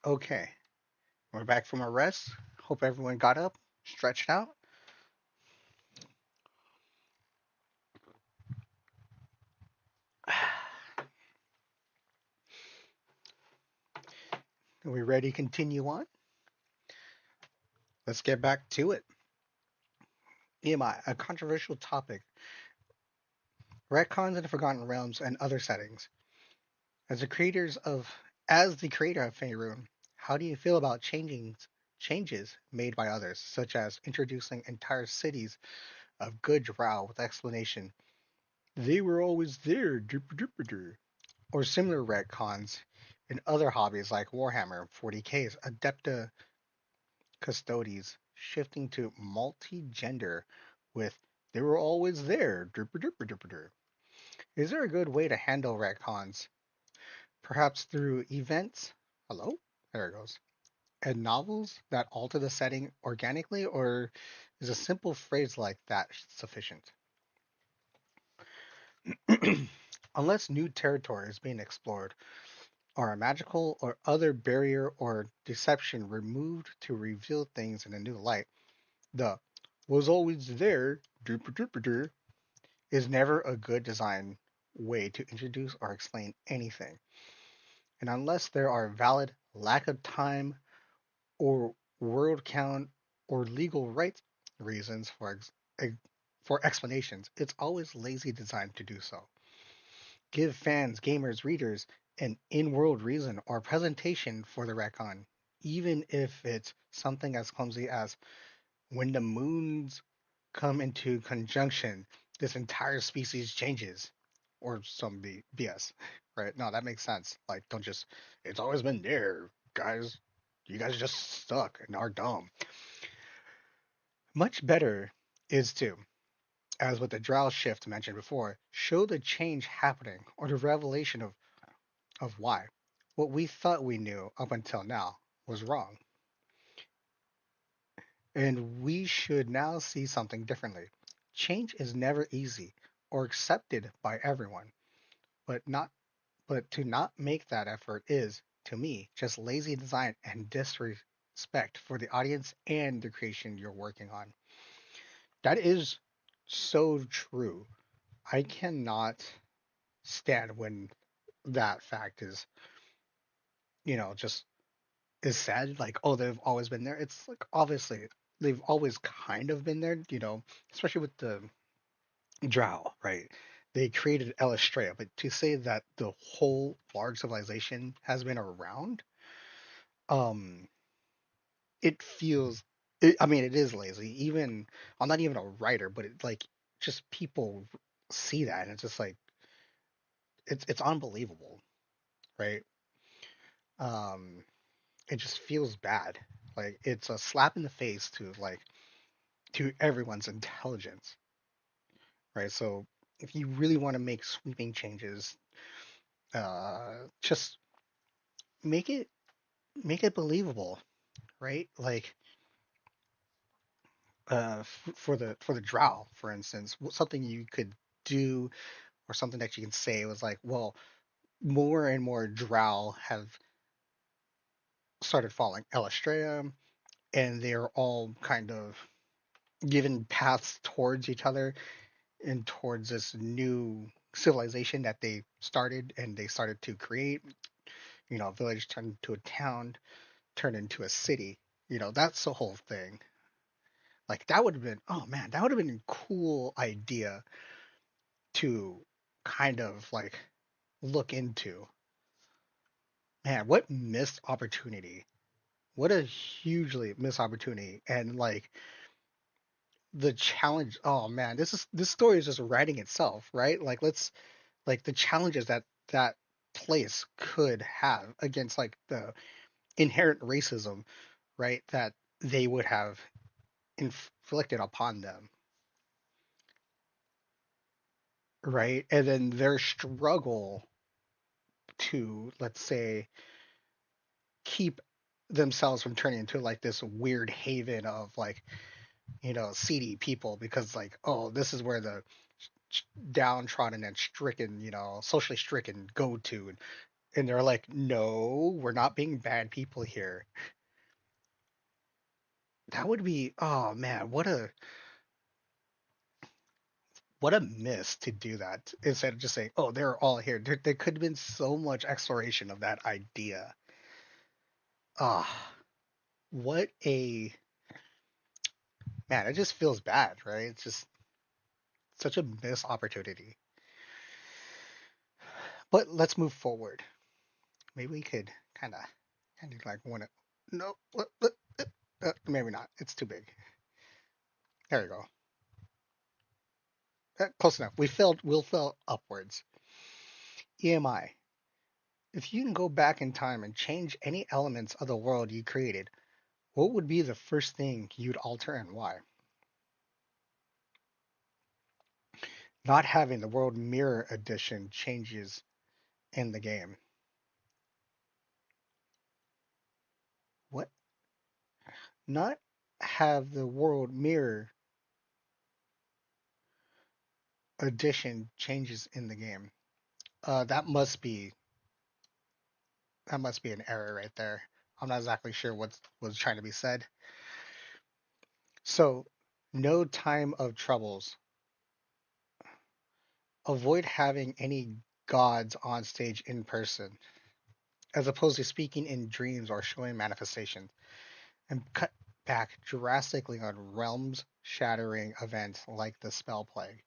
Okay, we're back from our rest. Hope everyone got up, stretched out. Are we ready to continue on? Let's get back to it. EMI, a controversial topic. Retcons in the Forgotten Realms and other settings. As the creators of as the creator of Faerun, how do you feel about changes made by others, such as introducing entire cities of good drow with explanation they were always there, or similar retcons in other hobbies like Warhammer 40K's Adepta Custodes shifting to multi-gender with they were always there. Is there a good way to handle retcons? Perhaps through events? Hello? There it goes. And novels that alter the setting organically, or is a simple phrase like that sufficient? Unless new territory is being explored, are a magical or other barrier or deception removed to reveal things in a new light, the was always there is never a good design way to introduce or explain anything. And unless there are valid lack of time or world count or legal rights reasons for explanations, it's always lazy design to do so. Give fans, gamers, readers an in-world reason or presentation for the retcon, even if it's something as clumsy as when the moons come into conjunction, this entire species changes, or some BS, right? No, that makes sense. Like, don't just, it's always been there, guys. You guys just suck and are dumb. Much better is to, as with the drow shift mentioned before, show the change happening or the revelation of why. What we thought we knew up until now was wrong. And we should now see something differently. Change is never easy or accepted by everyone, but not but to not make that effort is, to me, just lazy design and disrespect for the audience and the creation you're working on. That is so true. I cannot stand when that fact is, just is said like, oh, they've always been there. It's like obviously they've always kind of been there, especially with the Drow, right? They created Elistrea, but to say that the whole large civilization has been around, um, it feels. I mean, it is lazy. Even I'm not even a writer, but it like just people see that and it's just like it's unbelievable, right? Um, it just feels bad. Like it's a slap in the face to everyone's intelligence, right? So if you really want to make sweeping changes, just make it make it believable, right? Like for the drow, for instance, something you could do or something that you can say was like, well, more and more drow have started following Elistrea, and they're all kind of given paths towards each other and towards this new civilization that they started and they started to create. A village turned into a town, turned into a city. That's the whole thing. Like that would have been, oh man, that would have been a cool idea to kind of like look into. Man, what missed opportunity. What a hugely missed opportunity. And like the challenge, oh man, this story is just writing itself, right? Like like the challenges that place could have against like the inherent racism, right? That they would have inflicted upon them, right? And then their struggle to, let's say, keep themselves from turning into like this weird haven of like, seedy people because like, oh, this is where the downtrodden and stricken, socially stricken go to. And they're like, no, we're not being bad people here. That would be, oh man, what a miss to do that instead of just saying, oh, they're all here. There could have been so much exploration of that idea. Ah, what a man, it just feels bad, right? It's just such a missed opportunity. But let's move forward. Maybe we could kind of like want to. No, maybe not. It's too big. There we go. Close enough. We filled. We'll fill upwards. EMI. If you can go back in time and change any elements of the world you created, what would be the first thing you'd alter and why? Not having the world mirror edition changes in the game. What? Not have the world mirror edition changes in the game. That must be an error right there. I'm not exactly sure what was trying to be said. So, no time of troubles. Avoid having any gods on stage in person, as opposed to speaking in dreams or showing manifestations, and cut back drastically on realms shattering events like the spell plague.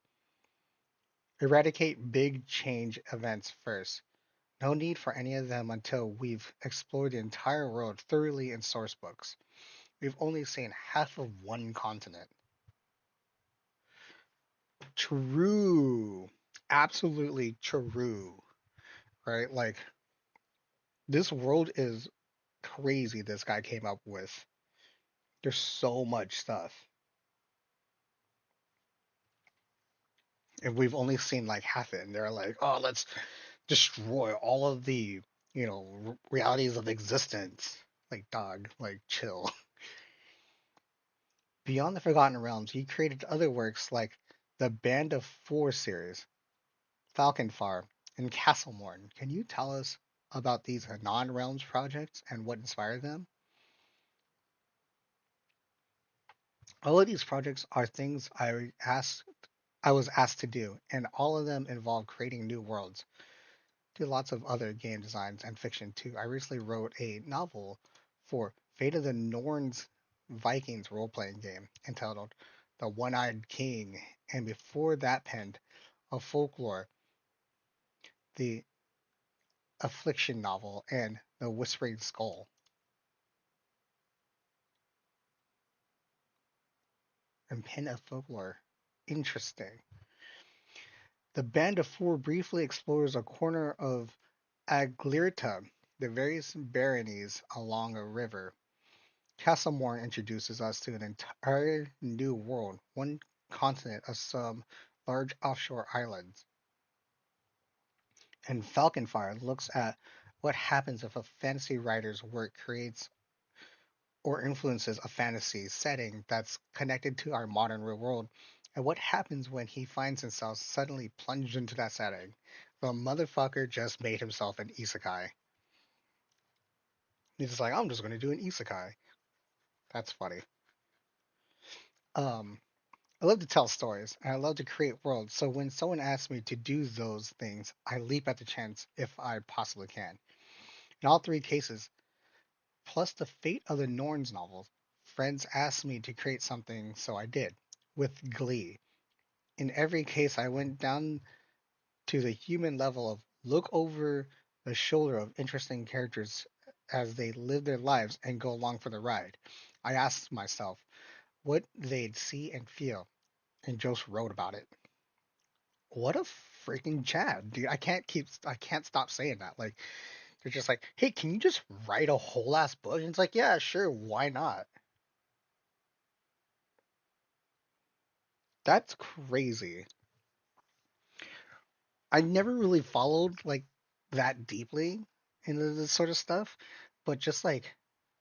Eradicate big change events first. No need for any of them until we've explored the entire world thoroughly in source books. We've only seen half of one continent. True. Absolutely true. Right? Like, this world is crazy this guy came up with. There's so much stuff. And we've only seen like half it. And they're like, oh, let's destroy all of the, realities of existence. Like, dog, like, chill. Beyond the Forgotten Realms, he created other works like the Band of Four series, Falconfar, and Castlemorn. Can you tell us about these non-realms projects and what inspired them? All of these projects are things I was asked to do, and all of them involve creating new worlds. Do lots of other game designs and fiction too. I recently wrote a novel for Fate of the Norns Vikings role-playing game entitled The One-Eyed King, and before that penned a folklore, the Affliction novel, and The Whispering Skull. And pen of folklore. Interesting. The Band of Four briefly explores a corner of Aglirta, the various baronies along a river. Castlemorn introduces us to an entire new world, one continent of some large offshore islands. And Falconfire looks at what happens if a fantasy writer's work creates or influences a fantasy setting that's connected to our modern real world, and what happens when he finds himself suddenly plunged into that setting. The motherfucker just made himself an isekai. He's just like, I'm just going to do an isekai. That's funny. Um, I love to tell stories and I love to create worlds. So when someone asks me to do those things, I leap at the chance if I possibly can. In all three cases, plus the Fate of the Norns novels, friends asked me to create something, so I did, with glee. In every case, I went down to the human level of look over the shoulder of interesting characters as they live their lives and go along for the ride. I asked myself what they'd see and feel, and just wrote about it. What a freaking Chad, dude! I can't stop saying that. Like, they're just like, hey, can you just write a whole ass book? And it's like, yeah, sure, why not? That's crazy. I never really followed like that deeply into this sort of stuff, but just like,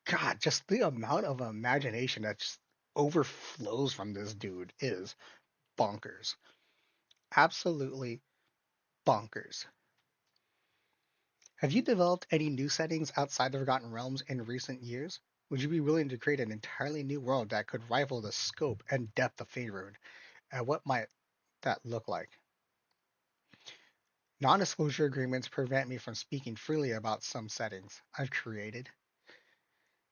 God, just the amount of imagination that just overflows from this dude is bonkers. Absolutely bonkers. Have you developed any new settings outside the Forgotten Realms in recent years? Would you be willing to create an entirely new world that could rival the scope and depth of Faerun? And what might that look like? Non disclosure agreements prevent me from speaking freely about some settings I've created,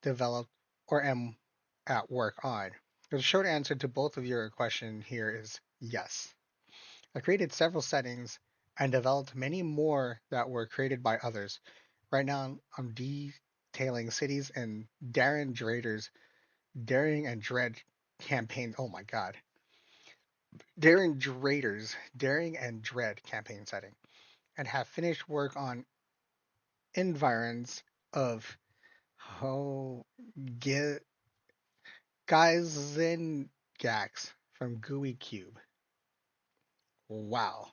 developed, or am at work on. The short answer to both of your question here is yes. I created several settings and developed many more that were created by others. Right now, I'm detailing cities in Darren Drader's Daring and Dread campaign. Oh my god. Darren Drader's Daring and Dread campaign setting, and have finished work on environs of oh, Ge- Gax from Gooey Cube. Wow.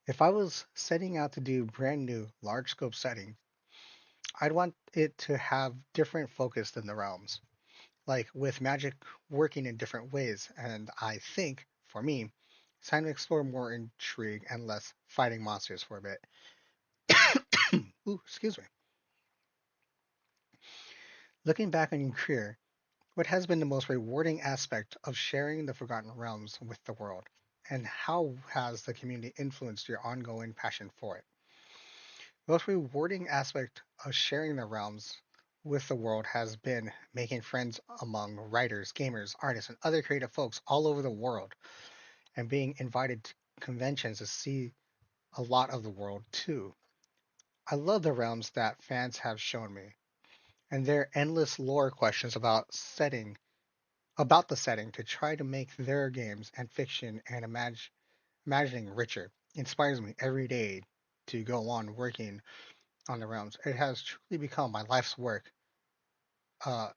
If I was setting out to do brand new large scope setting, I'd want it to have different focus than the realms, like with magic working in different ways. And I think, for me, it's time to explore more intrigue and less fighting monsters for a bit. Ooh, excuse me. Looking back on your career, what has been the most rewarding aspect of sharing the Forgotten Realms with the world? And how has the community influenced your ongoing passion for it? The most rewarding aspect of sharing the realms with the world has been making friends among writers, gamers, artists, and other creative folks all over the world, and being invited to conventions to see a lot of the world too. I love the realms that fans have shown me, and their endless lore questions about the setting to try to make their games and fiction and imagining richer inspires me every day to go on working on the realms. It has truly become my life's work uh,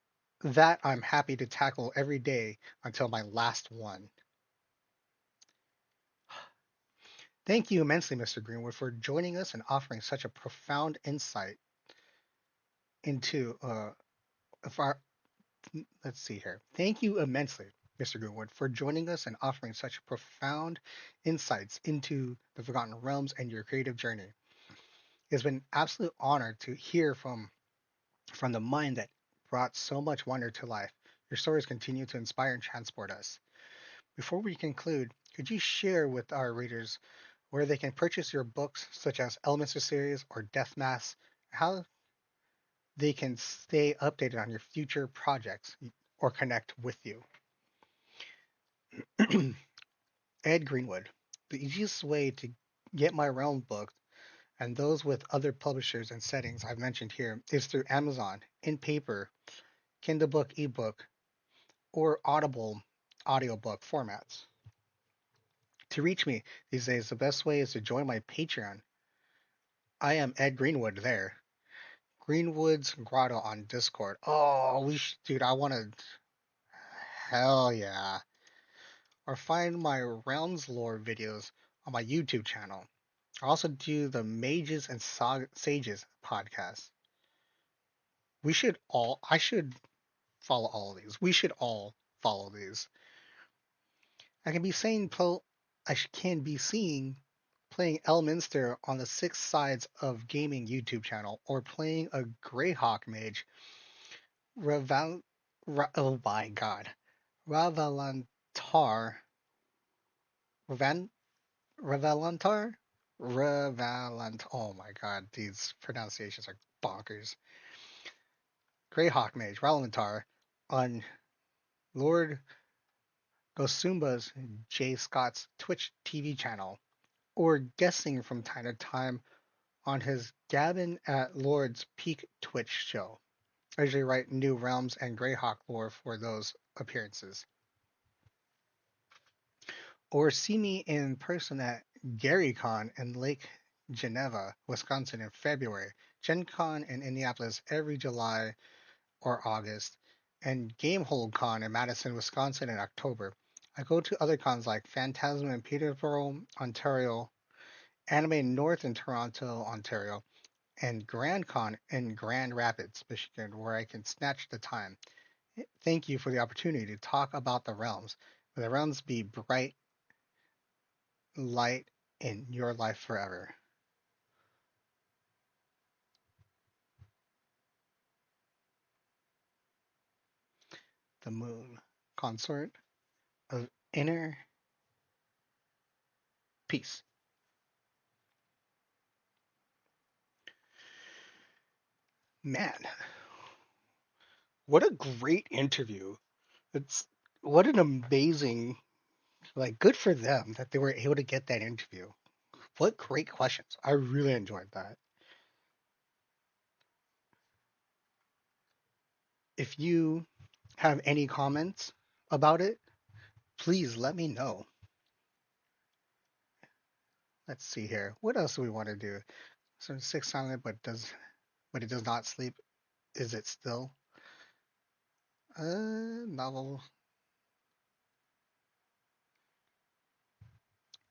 that I'm happy to tackle every day until my last one. Thank you immensely, Mr. Greenwood, for joining us and offering such a profound insight into if our, let's see here. Thank you immensely, Mr. Greenwood, for joining us and offering such profound insights into the Forgotten Realms and your creative journey. It's been an absolute honor to hear from the mind that brought so much wonder to life. Your stories continue to inspire and transport us. Before we conclude, could you share with our readers where they can purchase your books, such as Elemental Series or Death Mass, how they can stay updated on your future projects or connect with you? Ed Greenwood. The easiest way to get my Realm book and those with other publishers and settings I've mentioned here is through Amazon, in paper, Kindle book, ebook, or Audible audiobook formats. To reach me these days, the best way is to join my Patreon. I am Ed Greenwood there. Greenwood's Grotto on Discord. Oh, dude, I want to. Hell yeah. Or find my Realms lore videos on my YouTube channel. I also do the Mages and Sages podcast. I should follow all of these. We should all follow these. I can be saying, can be seeing playing Elminster on the Six Sides of Gaming YouTube channel, or playing a Greyhawk mage, Raval, oh my god, Ravalantar, Ravan, Ravalantar, oh my god, these pronunciations are bonkers. Greyhawk mage, Ravalantar, on Lord Gosumba's J. Scott's Twitch TV channel, or guessing from time to time on his Gavin at Lord's Peak Twitch show. I usually write new realms and Greyhawk lore for those appearances. Or see me in person at GaryCon in Lake Geneva, Wisconsin in February, Gen Con in Indianapolis every July or August, and Gamehole Con in Madison, Wisconsin in October. I go to other cons like Phantasm in Peterborough, Ontario, Anime North in Toronto, Ontario, and Grand Con in Grand Rapids, Michigan, where I can snatch the time. Thank you for the opportunity to talk about the realms. May the realms be bright light in your life forever. The moon, consort of inner peace. Man, what a great interview. It's what an amazing, like, good for them that they were able to get that interview. What great questions. I really enjoyed that. If you have any comments about it, please let me know. Let's see here. What else do we want to do? So six silent but it does not sleep. Is it still? Novel.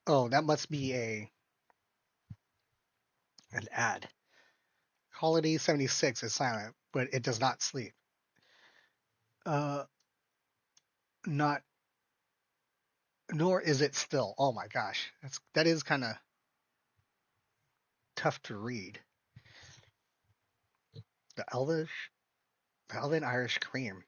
Oh, that must be a an ad. Holiday 76 is silent, but it does not sleep. Uh, not nor is it still. Oh my gosh, that is kind of tough to read. The Elvish, the Elven Irish Cream.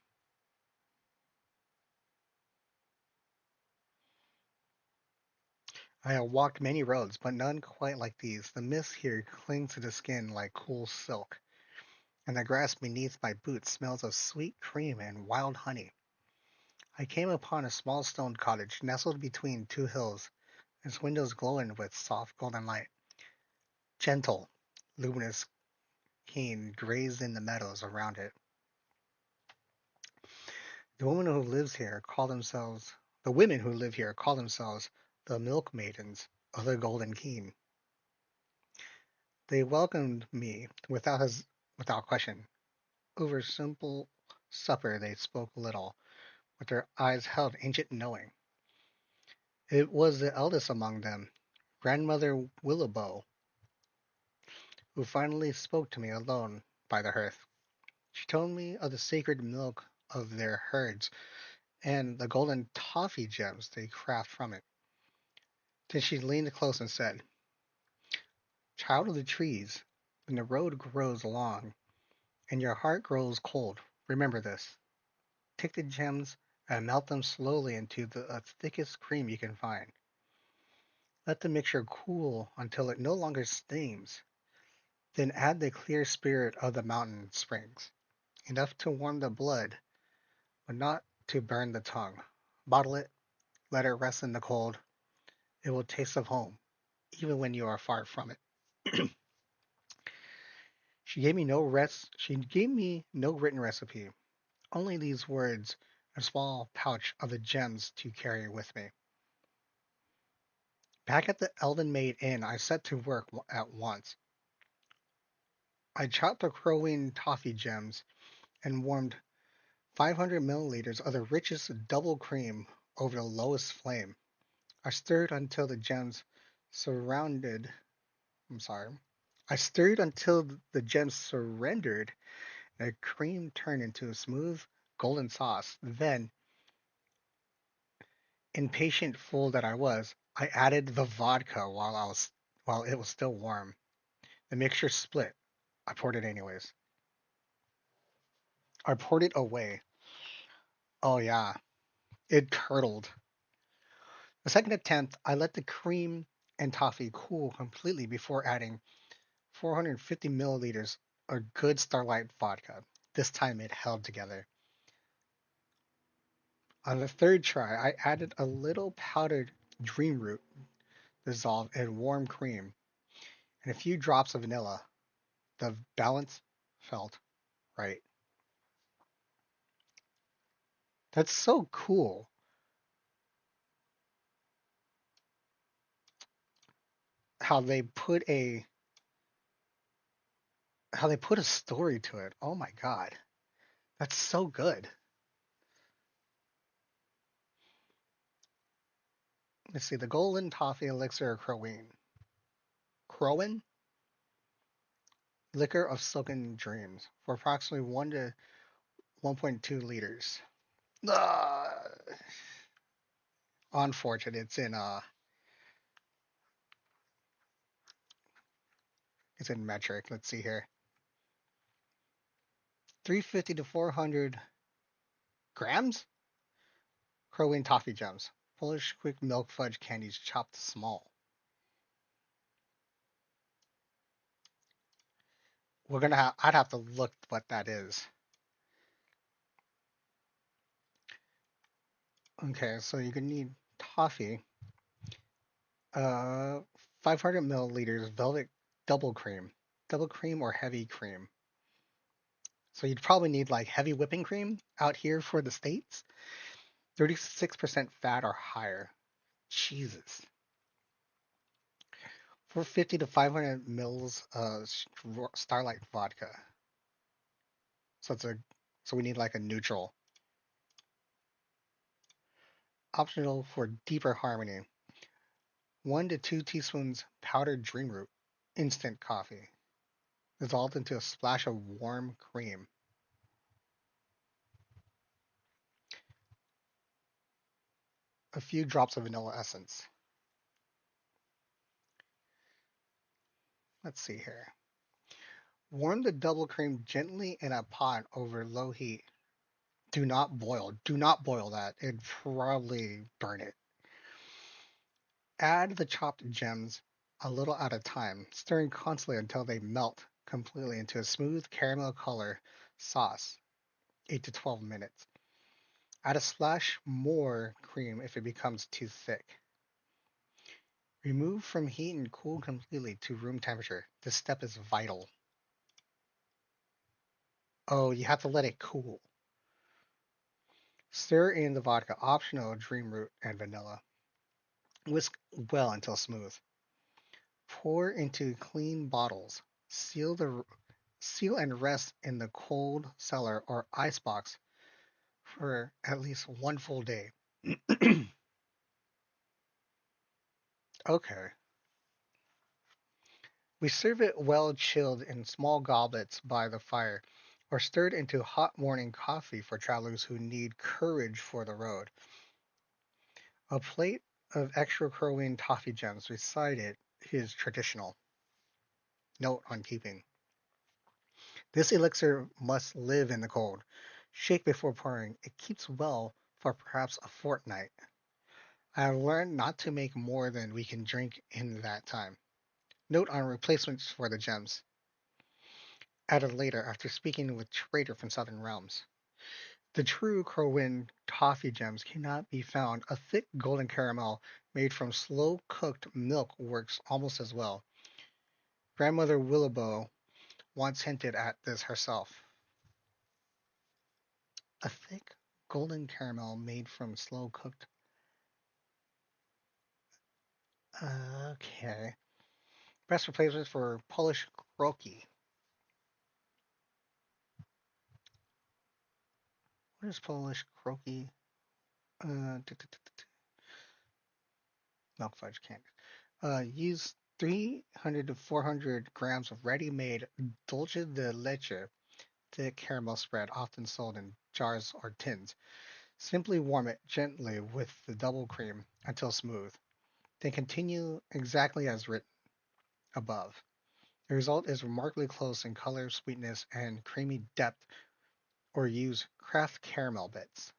I have walked many roads, but none quite like these. The mist here clings to the skin like cool silk, and the grass beneath my boots smells of sweet cream and wild honey. I came upon a small stone cottage nestled between two hills, its windows glowing with soft golden light. Gentle, luminous keen grazed in the meadows around it. The women who lives here call themselves the women who live here call themselves the milk maidens of the golden keen. They welcomed me without question. Over simple supper they spoke little, but their eyes held ancient knowing. It was the eldest among them, Grandmother Willowbow, who finally spoke to me alone by the hearth. She told me of the sacred milk of their herds and the golden toffee gems they craft from it. Then she leaned close and said, Child of the trees, when the road grows long and your heart grows cold, remember this. Take the gems and melt them slowly into the thickest cream you can find. Let the mixture cool until it no longer steams. Then add the clear spirit of the mountain springs, enough to warm the blood, but not to burn the tongue. Bottle it, let it rest in the cold. It will taste of home, even when you are far from it. She gave me no written recipe, only these words, a small pouch of the gems to carry with me. Back at the Elven Maid Inn, I set to work at once. I chopped the crowing toffee gems and warmed 500 milliliters of the richest double cream over the lowest flame. I stirred until the gems surrounded. I'm sorry. I stirred until the gems surrendered and the cream turned into a smooth golden sauce. Then, impatient fool that I was, I added the vodka while it was still warm. The mixture split. I poured it anyways. I poured it away. Oh yeah, it curdled. The second attempt, I let the cream and toffee cool completely before adding 450 milliliters of good Starlight vodka. This time it held together. On the third try, I added a little powdered dream root dissolved in warm cream and a few drops of vanilla. The balance felt right. That's so cool how they put a story to it. Oh my god. That's so good. Let's see, the golden toffee elixir of Croween. Crowin? Liquor of silken dreams for approximately 1 to 1.2 liters. Uh, unfortunate. It's in metric. Let's see here. 350 to 400 Grams? Crowing toffee gems. Polish quick milk fudge candies chopped small. I'd have to look what that is. Okay, so you're gonna need toffee, uh, 500 milliliters velvet double cream or heavy cream. So you'd probably need like heavy whipping cream out here for the States, 36% fat or higher. Jesus. 450 to 500 mils Starlight vodka. So it's a so we need like a neutral. Optional for deeper harmony. 1 to 2 teaspoons powdered dream root, instant coffee, dissolved into a splash of warm cream. A few drops of vanilla essence. Let's see here. Warm the double cream gently in a pot over low heat. Do not boil. Do not boil that. It'd probably burn it. Add the chopped gems a little at a time, stirring constantly until they melt completely into a smooth caramel color sauce. 8 to 12 minutes. Add a splash more cream if it becomes too thick. Remove from heat and cool completely to room temperature. This step is vital. Oh, you have to let it cool. Stir in the vodka, optional dream root and vanilla. Whisk well until smooth. Pour into clean bottles. Seal and rest in the cold cellar or icebox for at least one full day. Okay. We serve it well chilled in small goblets by the fire, or stirred into hot morning coffee for travelers who need courage for the road. A plate of extra Croatian toffee gems beside it is traditional. Note on keeping. This elixir must live in the cold. Shake before pouring. It keeps well for perhaps a fortnight. I have learned not to make more than we can drink in that time. Note on replacements for the gems. Added later after speaking with trader from Southern Realms. The true Crowan toffee gems cannot be found. A thick golden caramel made from slow cooked milk works almost as well. Grandmother Willowbow once hinted at this herself. A thick golden caramel made from slow cooked. Okay. Best replacement for Polish kroki. What is Polish kroki? Milk fudge candy. Use 300 to 400 grams of ready-made dulce de leche, thick caramel spread, often sold in jars or tins. Simply warm it gently with the double cream until smooth. Then continue exactly as written above. The result is remarkably close in color, sweetness, and creamy depth, or use craft caramel bits.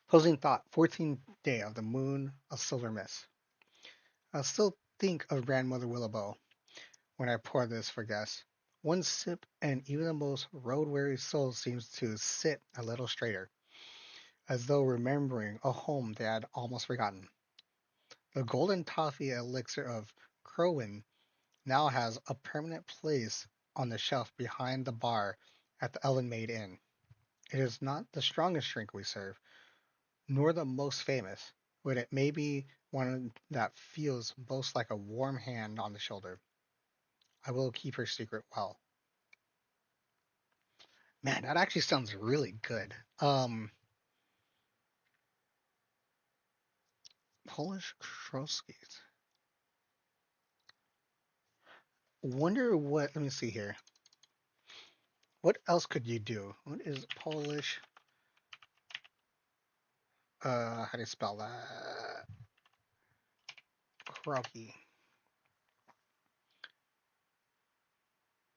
Closing thought 14th day of the moon of silver mist. I still think of Grandmother Willowbow when I pour this for guests. One sip, and even the most road weary soul seems to sit a little straighter, as though remembering a home they had almost forgotten. The golden toffee elixir of Crowin now has a permanent place on the shelf behind the bar at the Elven Maid Inn. It is not the strongest drink we serve, nor the most famous, but it may be one that feels most like a warm hand on the shoulder. I will keep her secret well. Man, that actually sounds really good. Polish Kroskis. Wonder what, let me see here. What else could you do? What is Polish, how do you spell that? Kroki.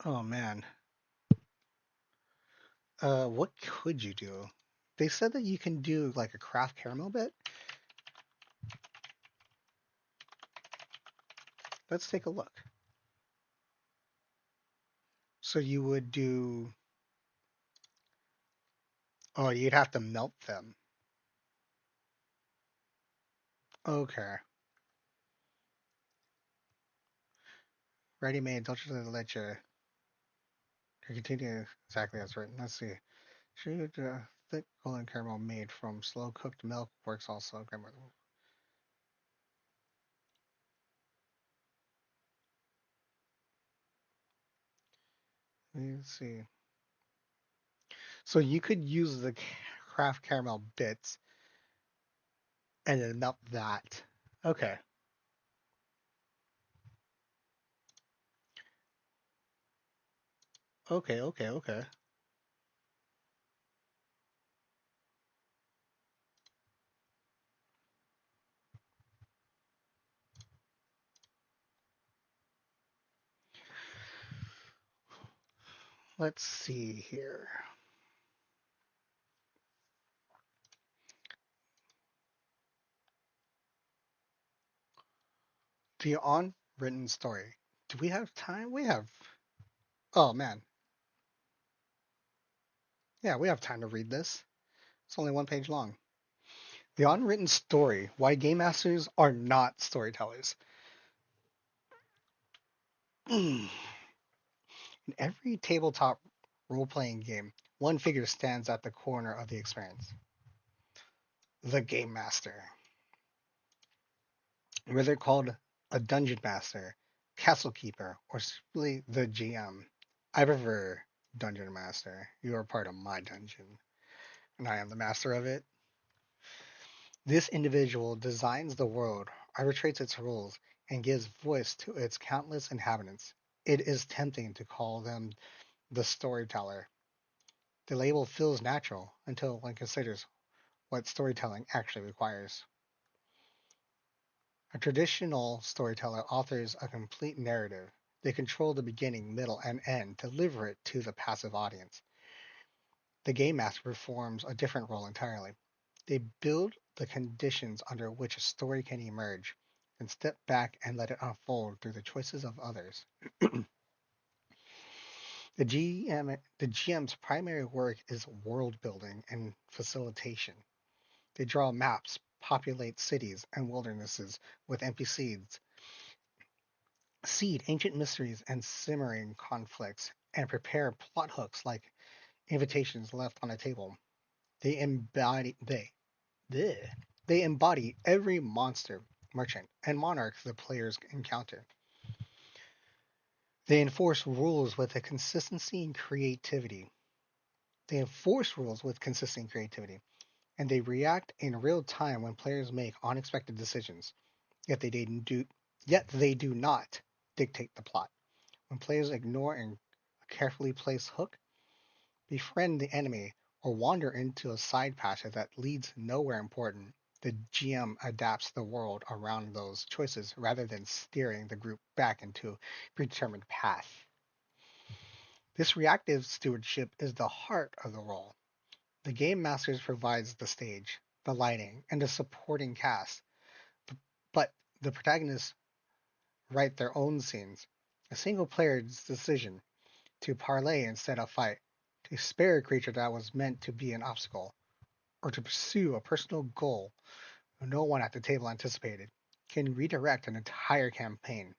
Oh man. What could you do? They said that you can do like a craft caramel bit. Let's take a look. So you would do. Oh, you'd have to melt them. Okay. Ready made. Don't just let you continue exactly as written. Let's see. Shoot, thick golden caramel made from slow cooked milk works also. Let's see. So you could use the craft caramel bits and then melt that. Okay. Okay. Okay. Okay. Let's see here. The unwritten story. Do we have time? We have. Oh man. Yeah, we have time to read this. It's only one page long. The unwritten story. Why game masters are not storytellers. In every tabletop role playing game, one figure stands at the corner of the experience: the game master. Whether called a dungeon master, castle keeper, or simply the GM. I prefer dungeon master. You are part of my dungeon, and I am the master of it. This individual designs the world, arbitrates its rules, and gives voice to its countless inhabitants. It is tempting to call them the storyteller. The label feels natural until one considers what storytelling actually requires. A traditional storyteller authors a complete narrative. They control the beginning, middle, and end, deliver it to the passive audience. The game master performs a different role entirely. They build the conditions under which a story can emerge, then step back and let it unfold through the choices of others. The GM's primary work is world building and facilitation. They draw maps, populate cities and wildernesses with NPCs, seed ancient mysteries and simmering conflicts, and prepare plot hooks like invitations left on a table. They embody bleh, they embody every monster, merchant, and monarch the players encounter. They enforce rules with a consistency and creativity. They enforce rules with consistent creativity, and they react in real time when players make unexpected decisions. Yet they do not dictate the plot. When players ignore a carefully placed hook, befriend the enemy, or wander into a side passage that leads nowhere important, the GM adapts the world around those choices rather than steering the group back into a predetermined path. This reactive stewardship is the heart of the role. The game master provides the stage, the lighting, and the supporting cast, but the protagonists write their own scenes. A single player's decision to parlay instead of fight, to spare a creature that was meant to be an obstacle, or to pursue a personal goal no one at the table anticipated, can redirect an entire campaign.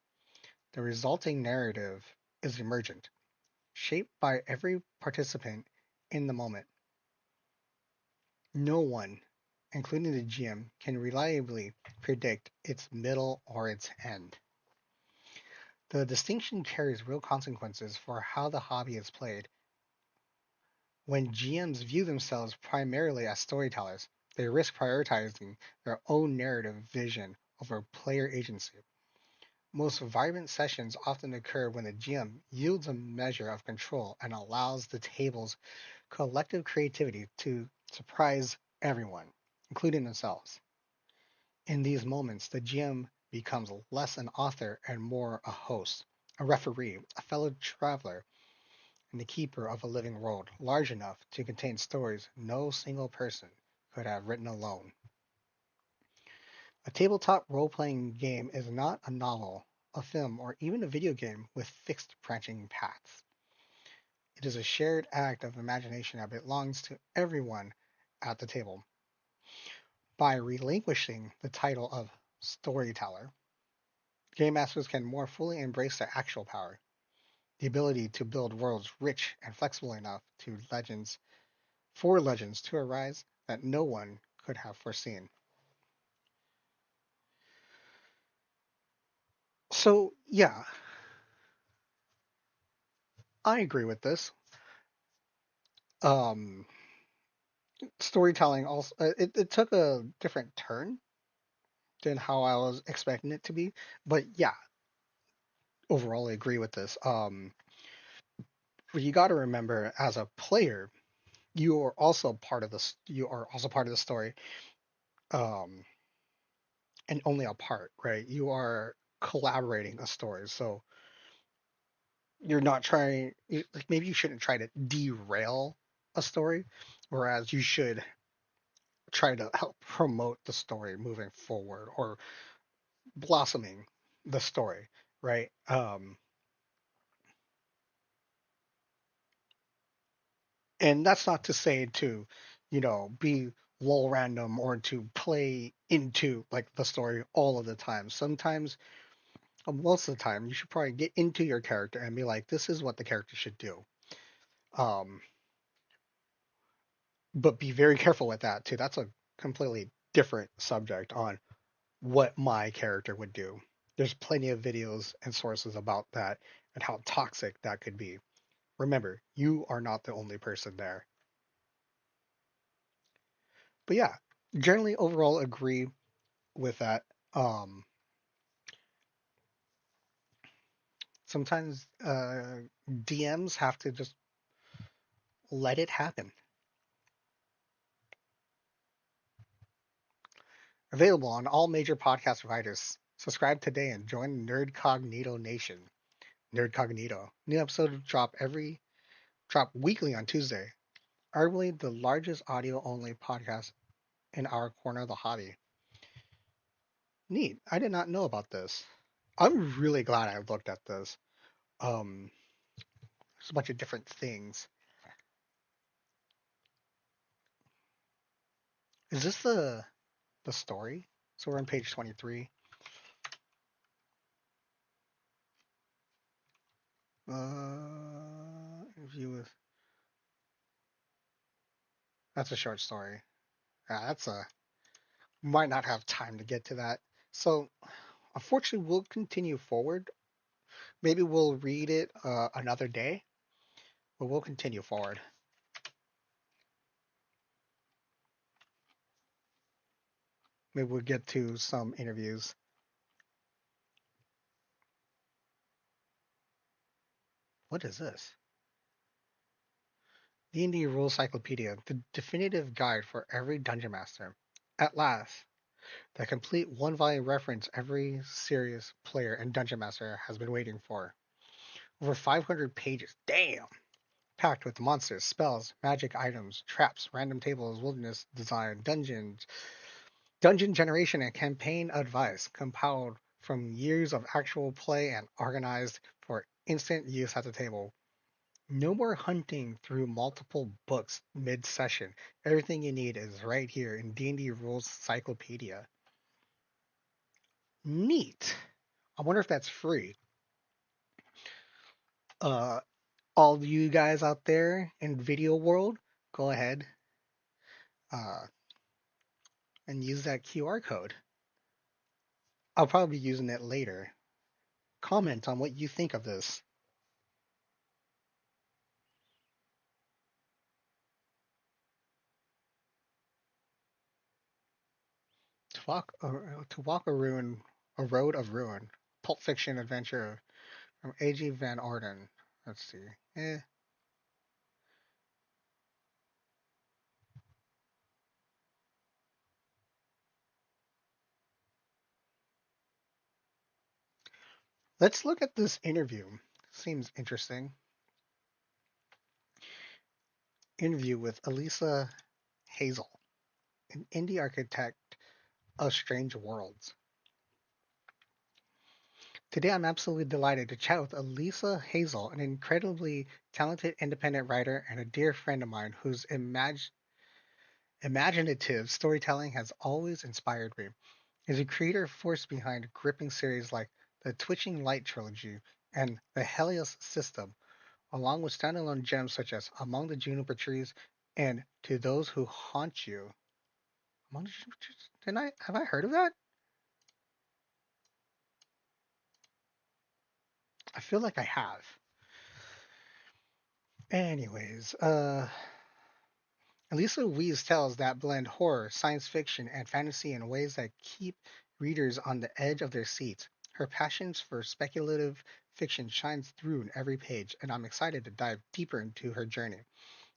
The resulting narrative is emergent, shaped by every participant in the moment. No one, including the GM, can reliably predict its middle or its end. The distinction carries real consequences for how the hobby is played. When GMs view themselves primarily as storytellers, they risk prioritizing their own narrative vision over player agency. Most vibrant sessions often occur when the GM yields a measure of control and allows the table's collective creativity to surprise everyone, including themselves. In these moments, the GM becomes less an author and more a host, a referee, a fellow traveler, and the keeper of a living world large enough to contain stories no single person could have written alone. A tabletop role playing game is not a novel, a film, or even a video game with fixed branching paths. It is a shared act of imagination that belongs to everyone at the table. By relinquishing the title of storyteller, game masters can more fully embrace their actual power, the ability to build worlds rich and flexible enough for legends to arise that no one could have foreseen. So, yeah, I agree with this. Um, Storytelling also it took a different turn than how I was expecting it to be, but yeah, overall I agree with this. But you got to remember, as a player, you are also part of the story, um, and only a part, right? You are collaborating a story, so you're not like maybe you shouldn't try to derail a story, whereas you should try to help promote the story moving forward or blossoming the story, right? And that's not to say to, be low random or to play into like the story all of the time. Sometimes, most of the time, you should probably get into your character and be like, this is what the character should do. Um, but be very careful with that too. That's a completely different subject on what my character would do. There's plenty of videos and sources about that and how toxic that could be. Remember, you are not the only person there. But yeah, generally overall agree with that. Um, Sometimes DMs have to just let it happen. Available on all major podcast providers. Subscribe today and join Nerd Cognito Nation. Nerd Cognito. New episodes drop weekly on Tuesday. Arguably the largest audio only podcast in our corner of the hobby. Neat. I did not know about this. I'm really glad I looked at this. Um, there's a bunch of different things. Is this the story? So we're on page 23. Interview with. That's a short story. Yeah, that's a. Might not have time to get to that. So, unfortunately, we'll continue forward. Maybe we'll read it another day, but we'll continue forward. Maybe we'll get to some interviews. What is this? D&D Rules Cyclopedia, the definitive guide for every dungeon master. At last, the complete one-volume reference every serious player and dungeon master has been waiting for. Over 500 pages. Damn! Packed with monsters, spells, magic items, traps, random tables, wilderness design, dungeon generation, and campaign advice, compiled from years of actual play and organized for instant use at the table. No more hunting through multiple books mid-session. Everything you need is right here in D&D Rules Cyclopedia. Neat. I wonder if that's free. Uh, all of you guys out there in video world, go ahead uh, and use that QR code. I'll probably be using it later. Comment on what you think of this. A road of ruin, Pulp Fiction adventure from A.G. Van Orden. Let's see. Eh. Let's look at this interview. Seems interesting. interview with Elisa Hazel, an indie architect of Strange Worlds. Today, I'm absolutely delighted to chat with Elisa Hazel, an incredibly talented independent writer and a dear friend of mine whose imaginative storytelling has always inspired me. Is a creative force behind gripping series like the Twitching Light trilogy and the Helios system, along with standalone gems such as Among the Juniper Trees and To Those Who Haunt You. Among the Juniper Trees? Didn't I have I heard of that? I feel like I have. Anyways, Elisa weaves tales that blend horror, science fiction, and fantasy in ways that keep readers on the edge of their seats. Her passion for speculative fiction shines through in every page, and I'm excited to dive deeper into her journey,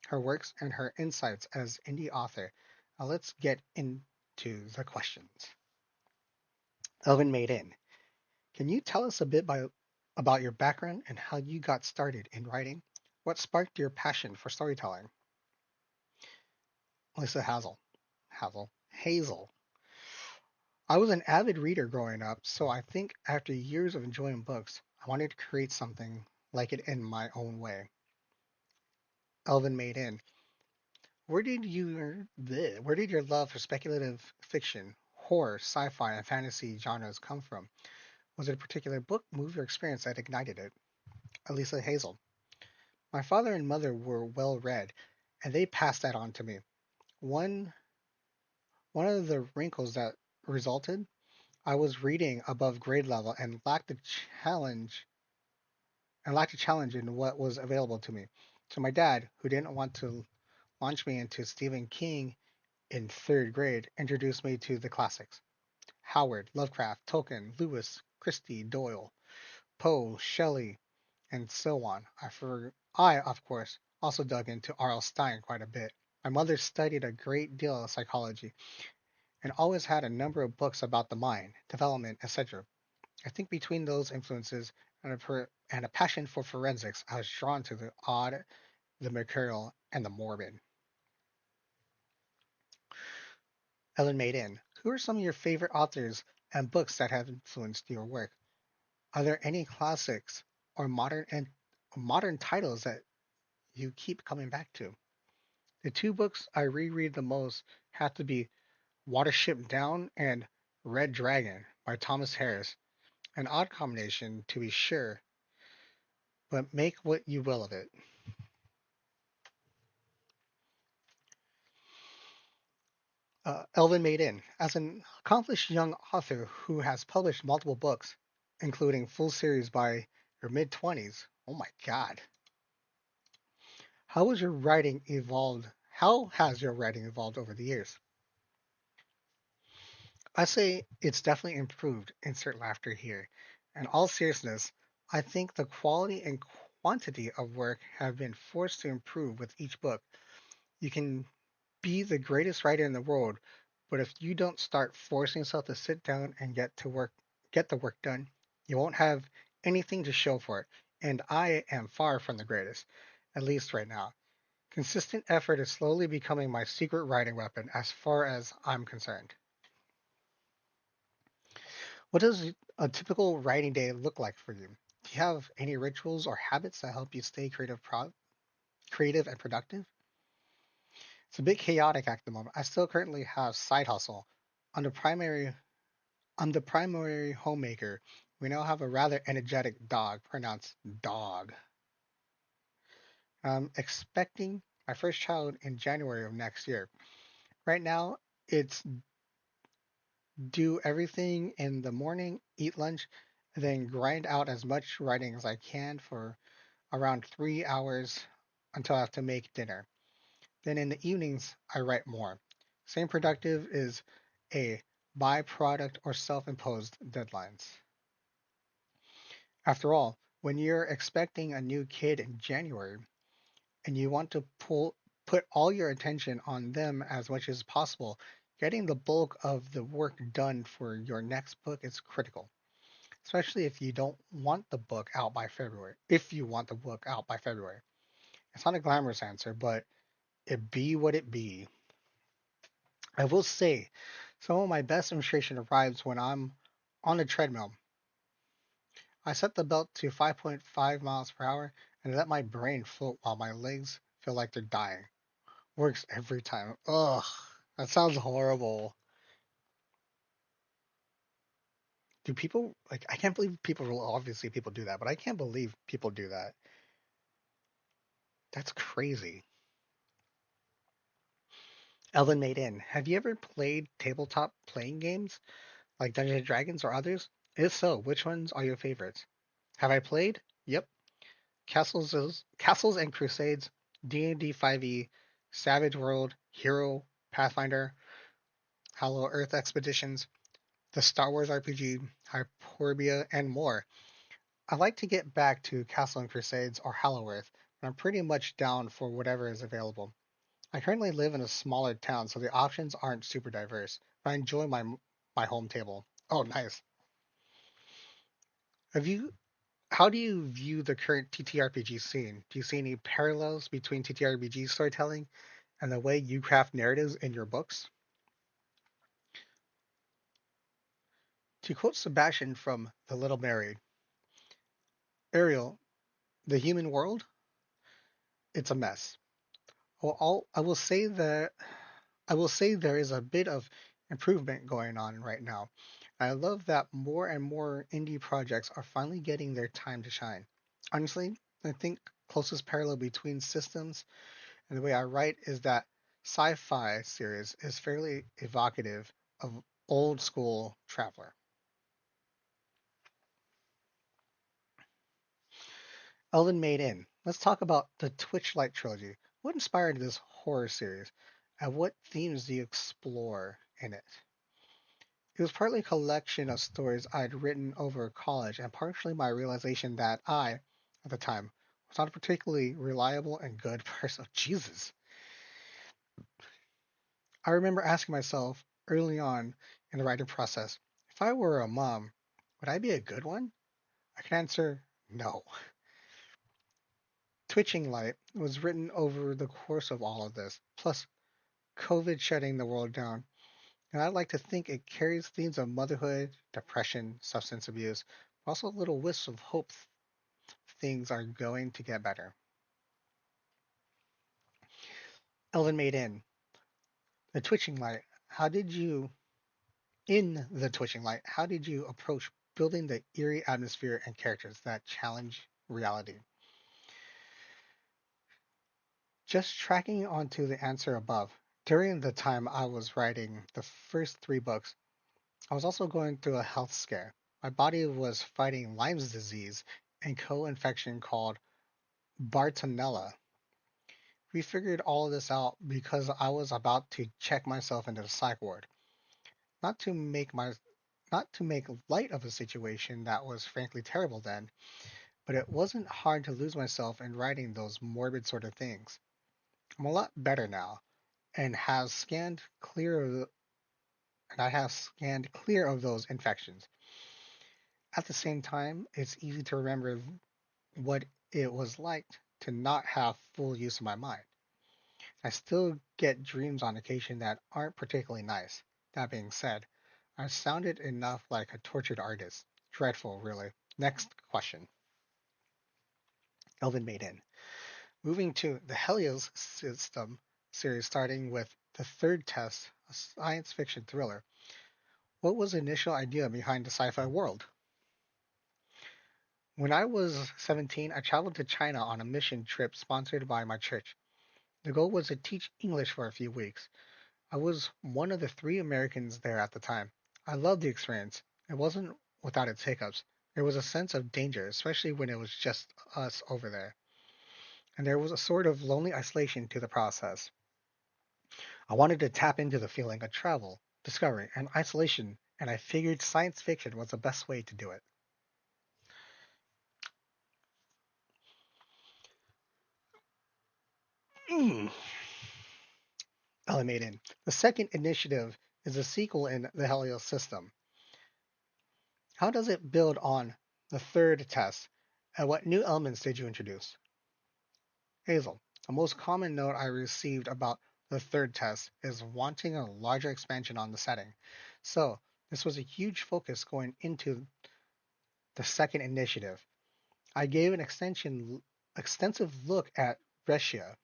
her works, and her insights as indie author. Now let's get into the questions. Elven Maid Inn, can you tell us a bit about your background and how you got started in writing? What sparked your passion for storytelling? Lisa Hazel. I was an avid reader growing up, so I think after years of enjoying books, I wanted to create something like it in my own way. Elven Maid Inn. Where did your love for speculative fiction, horror, sci-fi, and fantasy genres come from? Was it a particular book, movie, or experience that ignited it? Elisa Hazel. My father and mother were well read, and they passed that on to me. One one of the wrinkles that resulted, I was reading above grade level challenge and lacked a challenge in what was available to me. So my dad, who didn't want to launch me into Stephen King in third grade, introduced me to the classics. Howard, Lovecraft, Tolkien, Lewis, Christie, Doyle, Poe, Shelley, and so on. I, of course, also dug into R.L. Stine quite a bit. My mother studied a great deal of psychology and always had a number of books about the mind, development, etc. I think between those influences and a passion for forensics, I was drawn to the odd, the mercurial, and the morbid. Ellen Maid Inn, who are some of your favorite authors and books that have influenced your work? Are there any classics or modern titles that you keep coming back to? The two books I reread the most have to be Watership Down and Red Dragon by Thomas Harris. An odd combination, to be sure, but make what you will of it. Elven Maid Inn, as an accomplished young author who has published multiple books, including full series by your mid 20s. Oh my God. How has your writing evolved? How has your writing evolved over the years? I say it's definitely improved. Insert laughter here. In all seriousness, I think the quality and quantity of work have been forced to improve with each book. You can be the greatest writer in the world, but if you don't start forcing yourself to sit down and get the work done, you won't have anything to show for it. And I am far from the greatest, at least right now. Consistent effort is slowly becoming my secret writing weapon as far as I'm concerned. What does a typical writing day look like for you? Do you have any rituals or habits that help you stay creative and productive? It's a bit chaotic at the moment. I still currently have side hustle. On the primary I'm the primary homemaker. We now have a rather energetic dog, pronounced dog. I'm expecting my first child in January of next year. Right now, it's do everything in the morning, eat lunch, then grind out as much writing as I can for around 3 hours until I have to make dinner. Then in the evenings, I write more. Same productive is a byproduct or self imposed deadlines. After all, when you're expecting a new kid in January and you want to put all your attention on them as much as possible, getting the bulk of the work done for your next book is critical, especially if you don't want the book out by February. If you want the book out by February. It's not a glamorous answer, but It be what it be. I will say, some of my best illustration arrives when I'm on a treadmill. I set the belt to 5.5 miles per hour and let my brain float while my legs feel like they're dying. Works every time. Ugh, that sounds horrible. Do people like? I can't believe people. Obviously, people do that, but I can't believe people do that. That's crazy. Elven Maid Inn. Have you ever played tabletop playing games like Dungeons and Dragons or others? If so, which ones are your favorites? Have I played? Yep. Castles and Crusades, D&D 5e, Savage World, Hero, Pathfinder, Hollow Earth Expeditions, the Star Wars RPG, Hyperbia, and more. I like to get back to Castle and Crusades or Hollow Earth, but I'm pretty much down for whatever is available. I currently live in a smaller town, so the options aren't super diverse, but I enjoy my home table. Oh, nice. Have you How do you view the current TTRPG scene? Do you see any parallels between TTRPG storytelling and the way you craft narratives in your books? To quote Sebastian from The Little Mermaid, Ariel, the human world, it's a mess. I will say that I will say there is a bit of improvement going on right now. I love that more and more indie projects are finally getting their time to shine. Honestly, I think closest parallel between systems and the way I write is that sci-fi series is fairly evocative of old school Traveler. Elven Maid Inn. Let's talk about the Twitchlight trilogy. What inspired this horror series, and what themes do you explore in it? It was partly a collection of stories I'd written over college, and partially my realization that I, at the time, was not a particularly reliable and good person. Jesus. I remember asking myself early on in the writing process, if I were a mom, would I be a good one? I can answer no. Twitching Light was written over the course of all of this, plus COVID shutting the world down. And I'd like to think it carries themes of motherhood, depression, substance abuse, but also little wisps of hope things are going to get better. Elven Maid Inn, the Twitching Light. How did you, in the Twitching Light, how did you approach building the eerie atmosphere and characters that challenge reality? Just tracking onto the answer above. During the time I was writing the first three books, I was also going through a health scare. My body was fighting Lyme's disease and co-infection called Bartonella. We figured all of this out because I was about to check myself into the psych ward. Not to make my not to make light of a situation that was frankly terrible then, but it wasn't hard to lose myself in writing those morbid sort of things. I'm a lot better now and have scanned clear of and I have scanned clear of those infections. At the same time, it's easy to remember what it was like to not have full use of my mind. I still get dreams on occasion that aren't particularly nice. That being said, I sounded enough like a tortured artist. Dreadful, really. Next question. Elven Maiden. Moving to the Helios system series, starting with the third test, a science fiction thriller. What was the initial idea behind the sci-fi world? When I was 17, I traveled to China on a mission trip sponsored by my church. The goal was to teach English for a few weeks. I was one of the three Americans there at the time. I loved the experience. It wasn't without its hiccups. There was a sense of danger, especially when it was just us over there. And there was a sort of lonely isolation to the process. I wanted to tap into the feeling of travel, discovery, and isolation, and I figured science fiction was the best way to do it. Mm. Eliminated. The second initiative is a sequel in the Helios system. How does it build on the third test, and what new elements did you introduce? Hazel. The most common note I received about the third test is wanting a larger expansion on the setting. So, this was a huge focus going into the second initiative. I gave an extensive look at Brescia,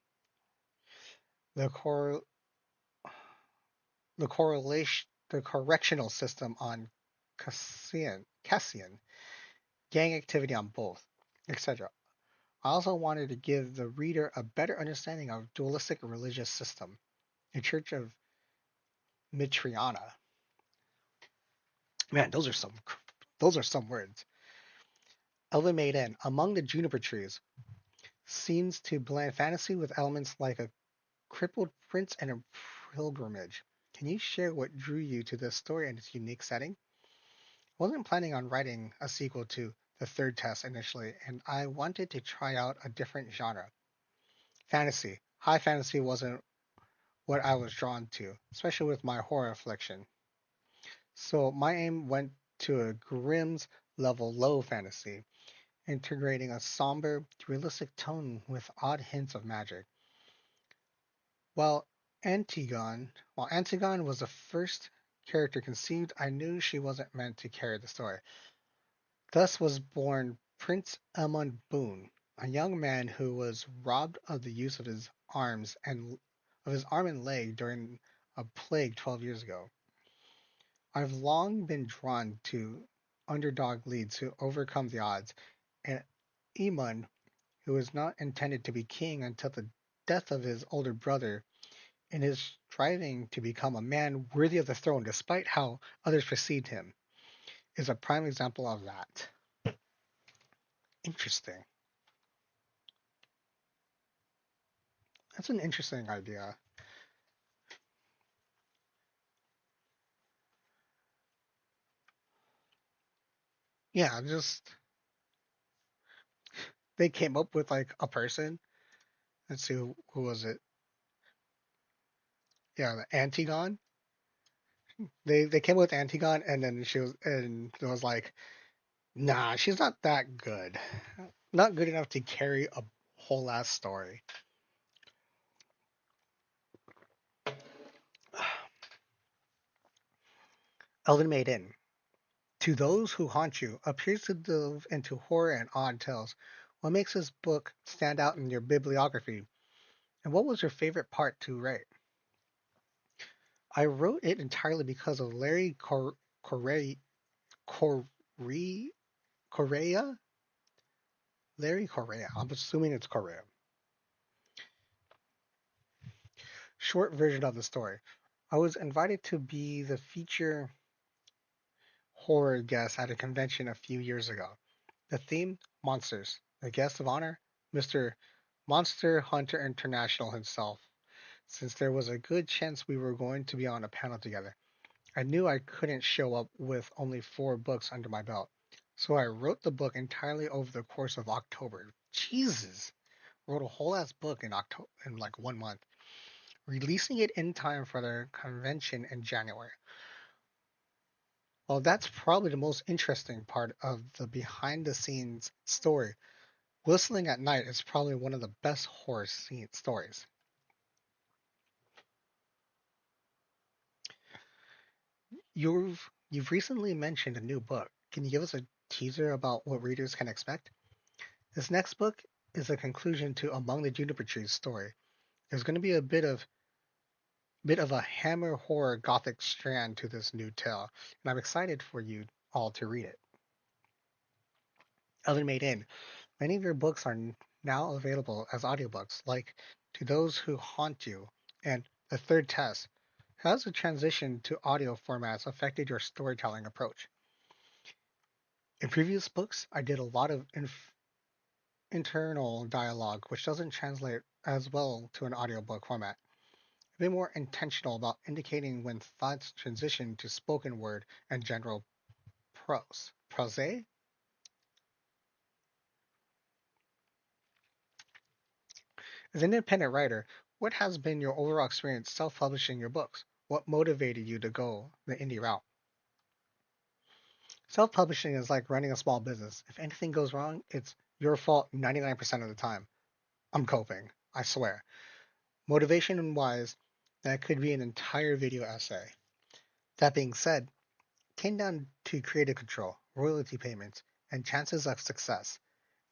the cor- the correctional system on Cassian, gang activity on both, etc. I also wanted to give the reader a better understanding of dualistic religious system, the Church of Mitriana. Man, those are some words. Elven Maid Inn, among the juniper trees, seems to blend fantasy with elements like a crippled prince and a pilgrimage. Can you share what drew you to this story and its unique setting? I wasn't planning on writing a sequel to the third test initially, and I wanted to try out a different genre. Fantasy. High fantasy wasn't what I was drawn to, especially with my horror affliction. So my aim went to a Grimm's level low fantasy, integrating a somber, realistic tone with odd hints of magic. While while Antigone was the first character conceived, I knew she wasn't meant to carry the story. Thus was born Prince Elmond Boone, a young man who was robbed of the use of his arm and leg during a plague 12 years ago. I've long been drawn to underdog leads who overcome the odds, and Emon, who was not intended to be king until the death of his older brother, in his striving to become a man worthy of the throne despite how others perceived him, is a prime example of that. Interesting. That's an interesting idea. Yeah, just they came up with like a person. Let's see who was it? Yeah, the Antigone. They came up with Antigone, and then it was like, nah, she's not that good. Not good enough to carry a whole ass story. Elven Maid Inn, to those who haunt you, appears to delve into horror and odd tales. What makes this book stand out in your bibliography? And what was your favorite part to write? I wrote it entirely because of Correa, Correa, Correa, Larry Correa. I'm assuming it's Correa. Short version of the story. I was invited to be the feature horror guest at a convention a few years ago. The theme, monsters. The guest of honor, Mr. Monster Hunter International himself. Since there was a good chance we were going to be on a panel together, I knew I couldn't show up with only 4 books under my belt. So I wrote the book entirely over the course of October. Jesus! Wrote a whole ass book in October in like 1 month, releasing it in time for the convention in January. Well, that's probably the most interesting part of the behind the scenes story. Whistling at Night is probably one of the best horror scene stories. You've recently mentioned a new book. Can you give us a teaser about what readers can expect? This next book is a conclusion to Among the Juniper Trees story. There's going to be a bit of a hammer horror gothic strand to this new tale, and I'm excited for you all to read it. Elven Maid Inn. Many of your books are now available as audiobooks, like To Those Who Haunt You and The Third Test. How has the transition to audio formats affected your storytelling approach? In previous books, I did a lot of internal dialogue, which doesn't translate as well to an audiobook format. I've been more intentional about indicating when thoughts transition to spoken word and general prose. Prose? As an independent writer, what has been your overall experience self-publishing your books? What motivated you to go the indie route? Self-publishing is like running a small business. If anything goes wrong, it's your fault 99% of the time. I'm coping. I swear. Motivation wise, that could be an entire video essay. That being said, came down to creative control, royalty payments, and chances of success,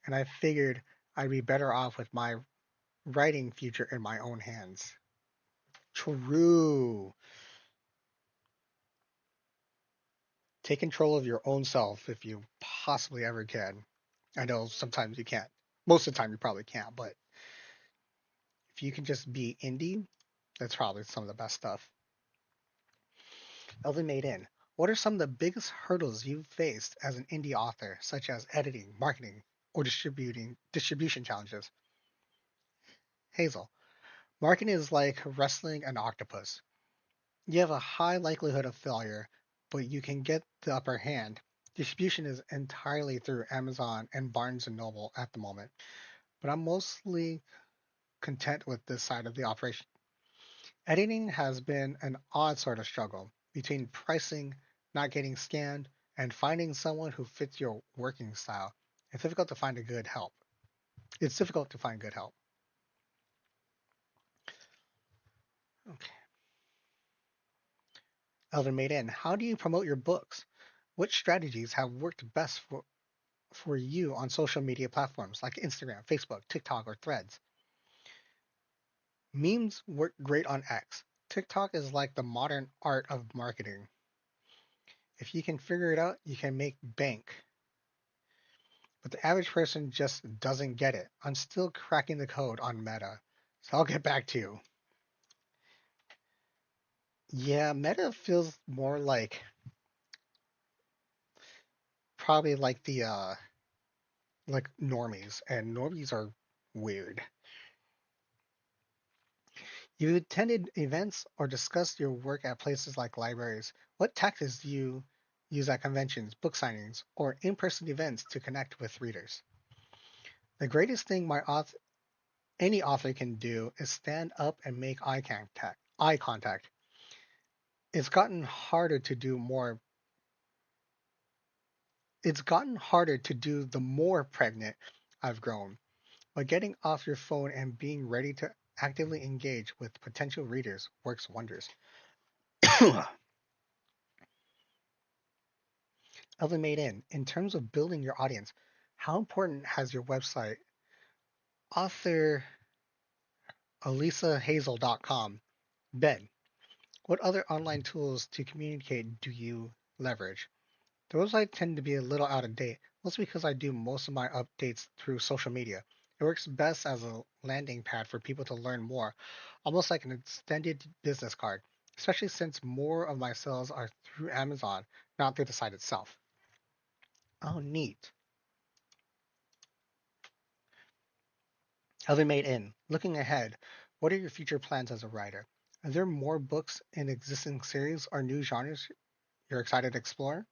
and I figured I'd be better off with my writing future in my own hands. True. Take control of your own self if you possibly ever can. I know sometimes you can't. Most of the time you probably can't, but if you can just be indie, that's probably some of the best stuff. Elven Maid Inn. What are some of the biggest hurdles you've faced as an indie author, such as editing, marketing, or distribution challenges? Hazel. Marketing is like wrestling an octopus. You have a high likelihood of failure, but you can get the upper hand. Distribution is entirely through Amazon and Barnes and Noble at the moment, but I'm mostly content with this side of the operation. Editing has been an odd sort of struggle between pricing, not getting scammed, and finding someone who fits your working style. It's difficult to find a good help. It's difficult to find good help. Okay. Elven Maid Inn, how do you promote your books? Which strategies have worked best for you on social media platforms like Instagram, Facebook, TikTok, or Threads? Memes work great on X. TikTok is like the modern art of marketing. If you can figure it out, you can make bank. But the average person just doesn't get it. I'm still cracking the code on Meta, so I'll get back to you. Yeah, Meta feels more probably like the like normies, and normies are weird. You attended events or discussed your work at places like libraries. What tactics do you use at conventions, book signings, or in-person events to connect with readers? The greatest thing any author can do is stand up and make eye contact. Eye contact. It's gotten harder to do more. It's gotten harder to do the more pregnant I've grown. But getting off your phone and being ready to actively engage with potential readers works wonders. Elven Made in terms of building your audience, how important has your website, author elisahazel.com, been? What other online tools to communicate do you leverage? The website tend to be a little out of date, mostly because I do most of my updates through social media. It works best as a landing pad for people to learn more, almost like an extended business card, especially since more of my sales are through Amazon, not through the site itself. Oh, neat. Elven Made In. Looking ahead, what are your future plans as a writer? Are there more books in existing series or new genres you're excited to explore?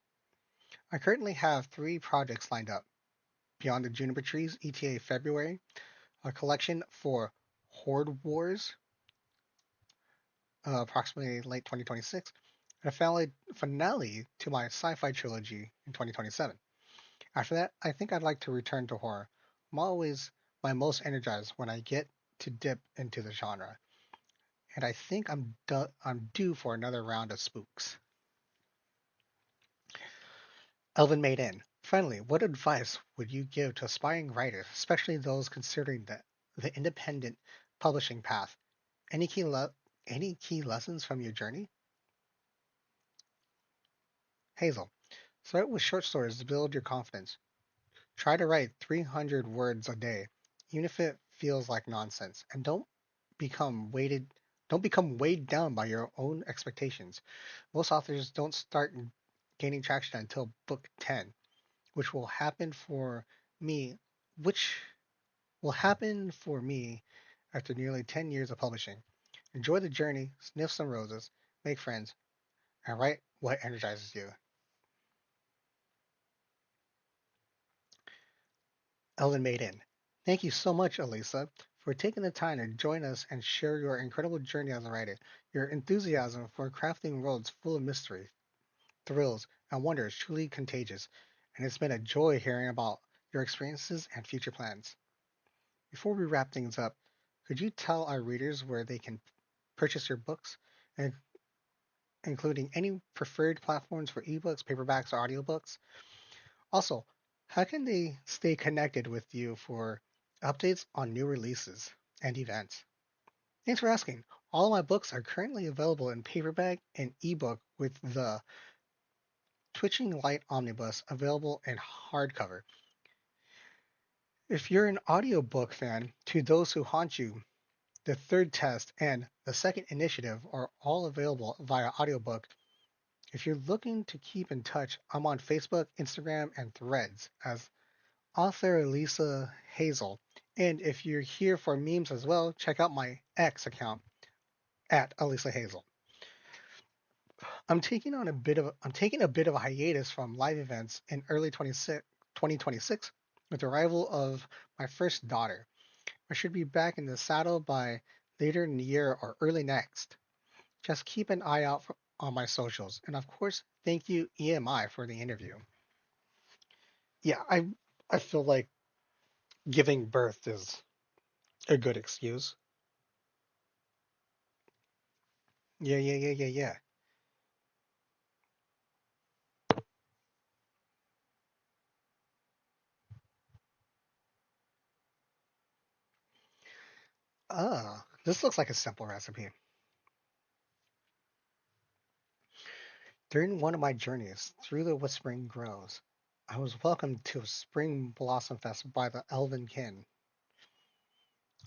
I currently have three projects lined up. Beyond the Juniper Trees, ETA February, a collection for Horde Wars, approximately late 2026, and a finale to my sci-fi trilogy in 2027. After that, I think I'd like to return to horror. I'm always my most energized when I get to dip into the genre, and I think I'm due for another round of spooks. Elven Maid Inn. Finally, what advice would you give to aspiring writers, especially those considering the independent publishing path? Any any key lessons from your journey? Hazel. Start with short stories to build your confidence. Try to write 300 words a day, even if it feels like nonsense, and become weighted don't become weighed down by your own expectations. Most authors don't start gaining traction until book 10, which will happen for me, which will happen for me after nearly 10 years of publishing. Enjoy the journey, sniff some roses, make friends, and write what energizes you. Ellen Made In. Thank you so much, Elisa, for taking the time to join us and share your incredible journey as a writer. Your enthusiasm for crafting worlds full of mystery, thrills, and wonder is truly contagious, and it's been a joy hearing about your experiences and future plans. Before we wrap things up, Could you tell our readers where they can purchase your books, and including any preferred platforms for ebooks, paperbacks, or audiobooks? Also, how can they stay connected with you for updates on new releases and events? Thanks for asking. All of my books are currently available in paperback and ebook with the Twitching Light Omnibus available in hardcover. If you're an audiobook fan, To Those Who Haunt You, The Third Test, and The Second Initiative are all available via audiobook. If you're looking to keep in touch, I'm on Facebook, Instagram, and Threads as author Lisa Hazel. And if you're here for memes as well, check out my X account at Elisa Hazel. I'm taking a bit of a hiatus from live events in early 2026 with the arrival of my first daughter. I should be back in the saddle by later in the year or early next. Just keep an eye out on my socials. And of course, thank you EMI for the interview. Yeah, I feel like giving birth is a good excuse. Yeah, yeah, yeah, yeah, yeah. This looks like a simple recipe. During one of my journeys through the Whispering Groves, I was welcomed to a spring blossom fest by the Elven Kin.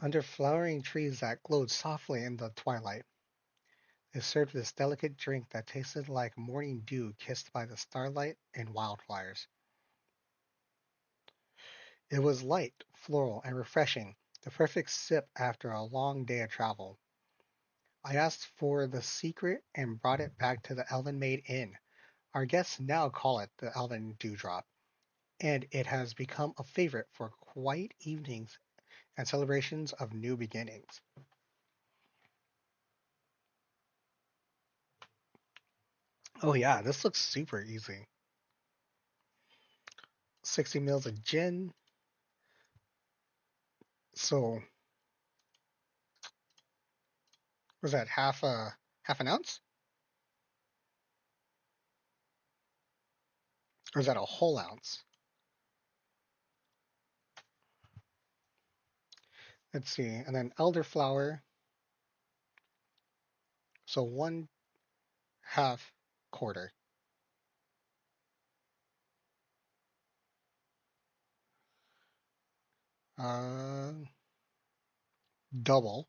Under flowering trees that glowed softly in the twilight, they served this delicate drink that tasted like morning dew kissed by the starlight and wildflowers. It was light, floral, and refreshing, the perfect sip after a long day of travel. I asked for the secret and brought it back to the Elven Maid Inn. Our guests now call it the Elven Dewdrop, and it has become a favorite for quiet evenings and celebrations of new beginnings. Oh yeah, this looks super easy. 60 mils of gin. So was that half an ounce? Or is that a whole ounce? Let's see. And then elderflower. So one half quarter. Uh, double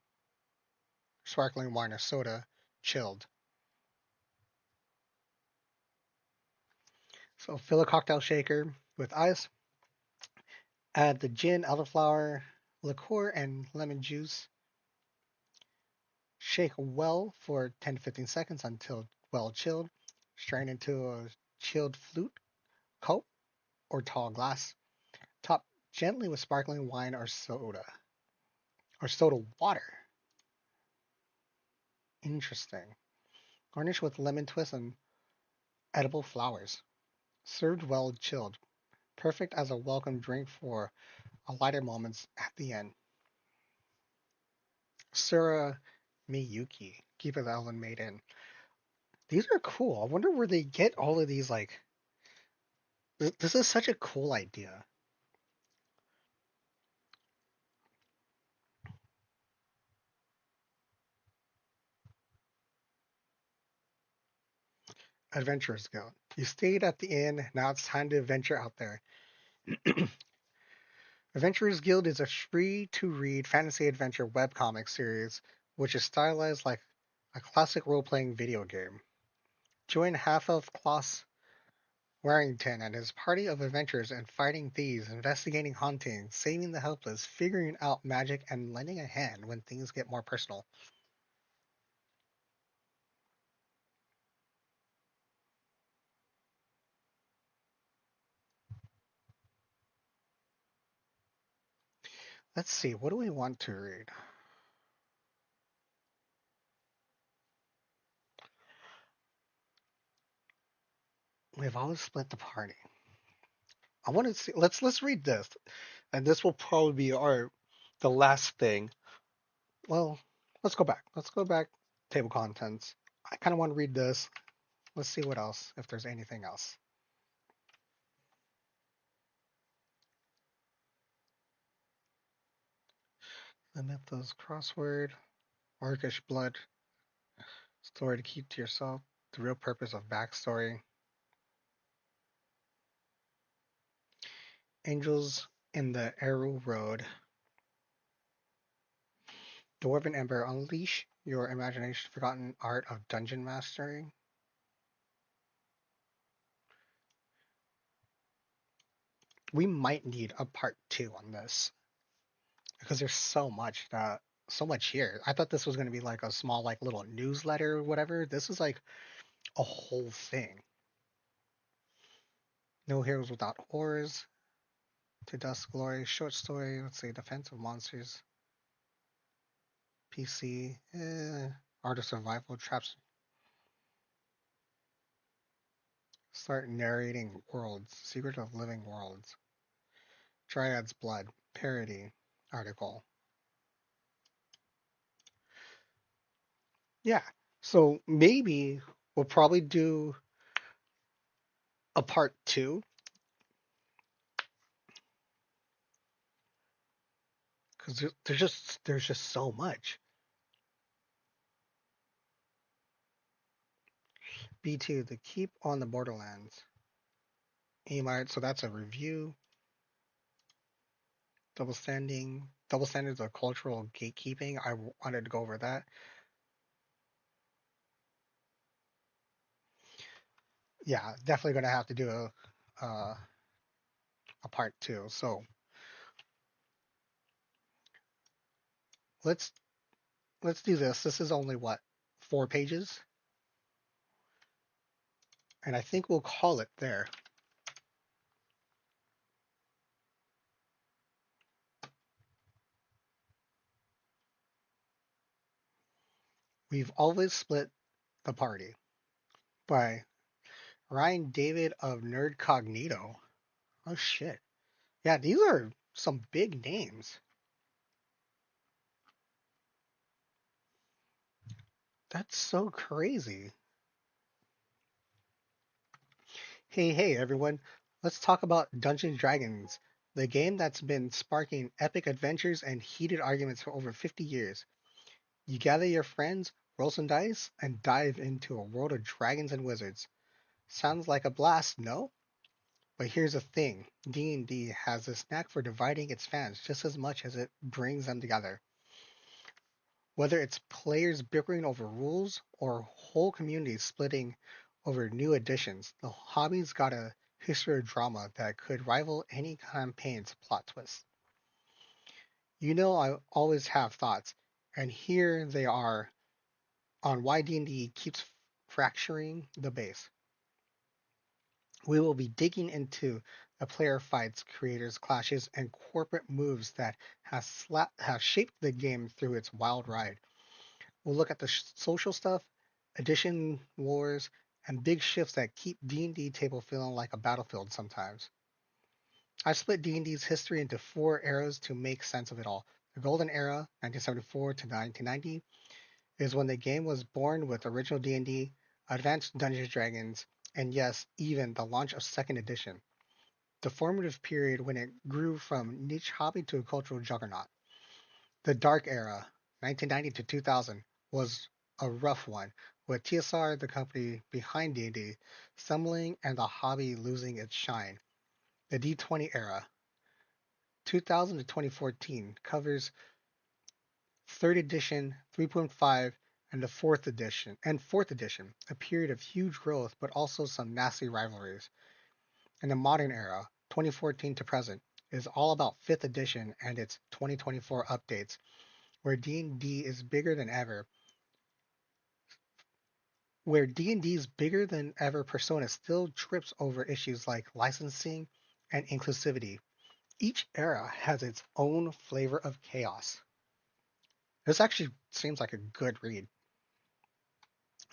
sparkling wine or soda, chilled. So fill a cocktail shaker with ice. Add the gin, elderflower, liqueur, and lemon juice. Shake well for 10 to 15 seconds until well chilled. Strain into a chilled flute, cup, or tall glass. Top gently with sparkling wine or soda water. Interesting. Garnish with lemon twist and edible flowers. Served well chilled. Perfect as a welcome drink for a lighter moments at the end. Sura Miyuki. Keep it Elven Maid Inn. These are cool. I wonder where they get all of these. Like, this is such a cool idea. Adventurers Guild. You stayed at the inn. Now it's time to venture out there. Adventurers Guild is a free to read fantasy adventure webcomic series which is stylized like a classic role playing video game. Join half elf Klaus Warrington and his party of adventurers in fighting thieves, investigating hauntings, saving the helpless, figuring out magic, and lending a hand when things get more personal. Let's see, what do we want to read? We've always split the party. I want to see. Let's read this, and this will probably be our the last thing. Well, let's go back. Let's go back. Table contents. I kind of want to read this. Let's see what else, if there's anything else. The Mythos crossword, Orcish blood, story to keep to yourself, the real purpose of backstory, Angels in the Eru Road, Dwarven Ember, unleash your imagination, forgotten art of dungeon mastering. We might need a part two on this because there's so much here. I thought this was going to be like a small like little newsletter or whatever. This is like a whole thing. No heroes without horrors. To Dust Glory, short story. Let's see, Defense of Monsters, PC, Art of Survival, Traps. Start narrating worlds. Secret of Living Worlds. Dryad's Blood. Parody article. Yeah. So maybe we'll probably do a part two because there's just so much. B2, The Keep on the Borderlands. Amite, so that's a review. Double standards of cultural gatekeeping. I wanted to go over that. Yeah, definitely gonna have to do a part two. So let's let's do this. This is only what 4 pages, and I think we'll call it there. We've always split the party by Ryan David of Nerd Cognito. Oh shit. Yeah, these are some big names. That's so crazy. Hey everyone. Let's talk about Dungeons and Dragons, the game that's been sparking epic adventures and heated arguments for over 50 years. You gather your friends, roll some dice, and dive into a world of dragons and wizards. Sounds like a blast, no? But here's the thing, D&D has this knack for dividing its fans just as much as it brings them together. Whether it's players bickering over rules or whole communities splitting over new additions, the hobby's got a history of drama that could rival any campaign's plot twist. You know I always have thoughts, and here they are on why D&D keeps fracturing the base. We will be digging into the player fights, creators clashes, and corporate moves that have shaped the game through its wild ride. We'll look at the social stuff, edition wars, and big shifts that keep D&D table feeling like a battlefield sometimes. I've split D&D's history into 4 eras to make sense of it all. The Golden Era, 1974 to 1990, is when the game was born with original D&D, Advanced Dungeons& and Dragons, and yes, even the launch of second edition. The formative period when it grew from niche hobby to a cultural juggernaut. The Dark Era, 1990 to 2000, was a rough one, with TSR, the company behind D&D, stumbling and the hobby losing its shine. The D20 Era, 2000 to 2014, covers 3rd edition, 3.5, and the 4th edition, a period of huge growth but also some nasty rivalries. In the modern era, 2014 to present, is all about 5th edition and its 2024 updates, where D&D is bigger than ever, where D&D's bigger than ever persona still trips over issues like licensing and inclusivity. Each era has its own flavor of chaos. This actually seems like a good read.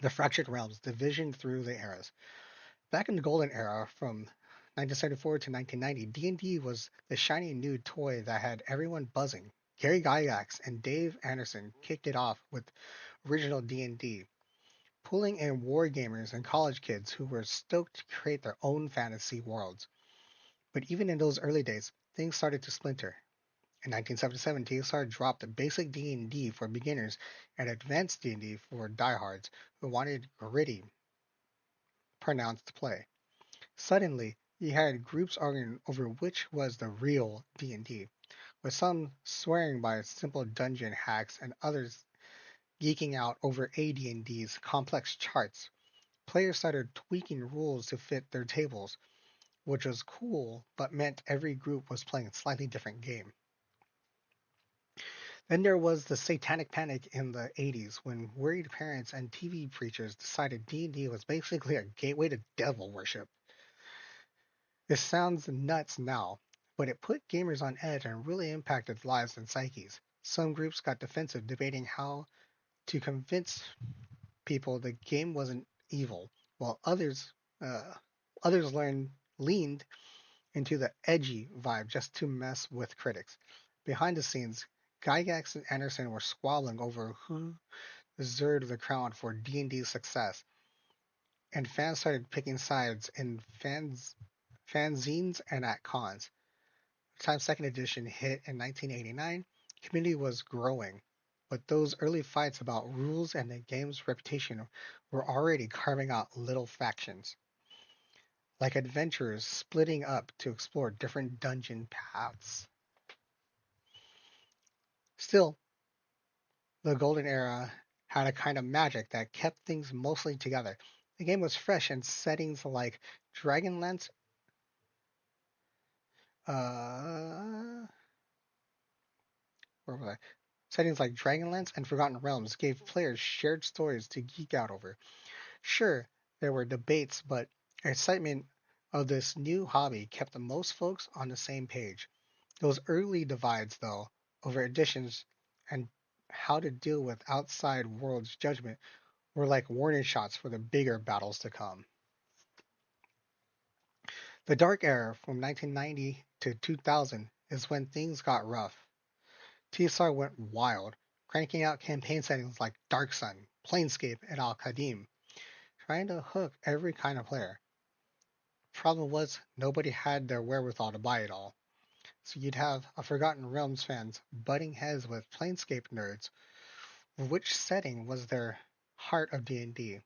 The Fractured Realms, Division through the eras. Back in the Golden Era, from 1974 to 1990, D&D was the shiny new toy that had everyone buzzing. Gary Gygax and Dave Anderson kicked it off with original D&D, pulling in war gamers and college kids who were stoked to create their own fantasy worlds. But even in those early days, things started to splinter. In 1977, TSR dropped basic D&D for beginners and advanced D&D for diehards who wanted gritty, pronounced play. Suddenly, you had groups arguing over which was the real D&D, with some swearing by simple dungeon hacks and others geeking out over AD&D's complex charts. Players started tweaking rules to fit their tables, which was cool but meant every group was playing a slightly different game. Then there was the satanic panic in the 80s when worried parents and TV preachers decided D&D was basically a gateway to devil worship. This sounds nuts now, but it put gamers on edge and really impacted lives and psyches. Some groups got defensive, debating how to convince people the game wasn't evil, while uh, others leaned into the edgy vibe just to mess with critics. Behind the scenes, Gygax and Anderson were squabbling over who deserved the crown for D&D's success, and fans started picking sides in fanzines and at cons. Time second edition hit in 1989, community was growing, but those early fights about rules and the game's reputation were already carving out little factions, like adventurers splitting up to explore different dungeon paths. Still, the golden era had a kind of magic that kept things mostly together. The game was fresh in settings like Dragonlance, uh, where was I? Settings like Dragonlance and Forgotten Realms gave players shared stories to geek out over. Sure, there were debates, but excitement of this new hobby kept most folks on the same page. Those early divides, though, over editions and how to deal with outside world's judgment were like warning shots for the bigger battles to come. The Dark Era from 1990 to 2000 is when things got rough. TSR went wild, cranking out campaign settings like Dark Sun, Planescape, and Al Qadim, trying to hook every kind of player. Problem was, nobody had their wherewithal to buy it all. So you'd have a Forgotten Realms fans butting heads with Planescape nerds, which setting was their heart of D&D.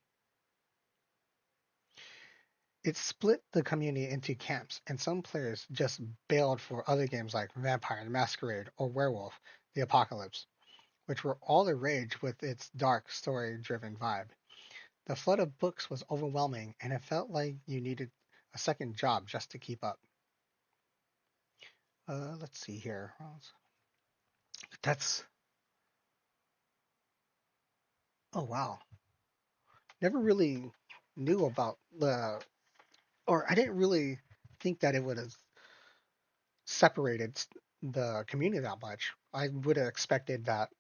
It split the community into camps, and some players just bailed for other games like Vampire the Masquerade or Werewolf the Apocalypse, which were all the rage with its dark, story driven vibe. The flood of books was overwhelming, and it felt like you needed a second job just to keep up. Let's see here. That's oh wow. Never really knew about or I didn't really think that it would have separated the community that much. I would have expected that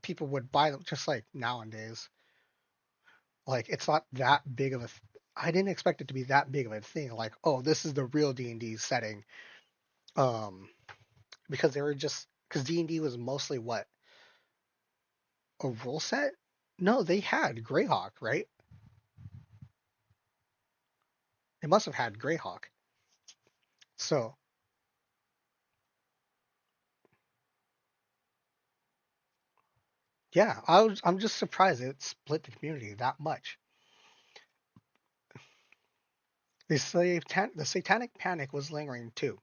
people would buy them just like nowadays. Like it's not that big of a. I didn't expect it to be that big of a thing. Like, oh, this is the real D&D setting. Um, because they were just because D&D was mostly what a rule set. No, they had Greyhawk, right? They must have had Greyhawk. So yeah, I'm just surprised it split the community that much. The satanic panic was lingering too,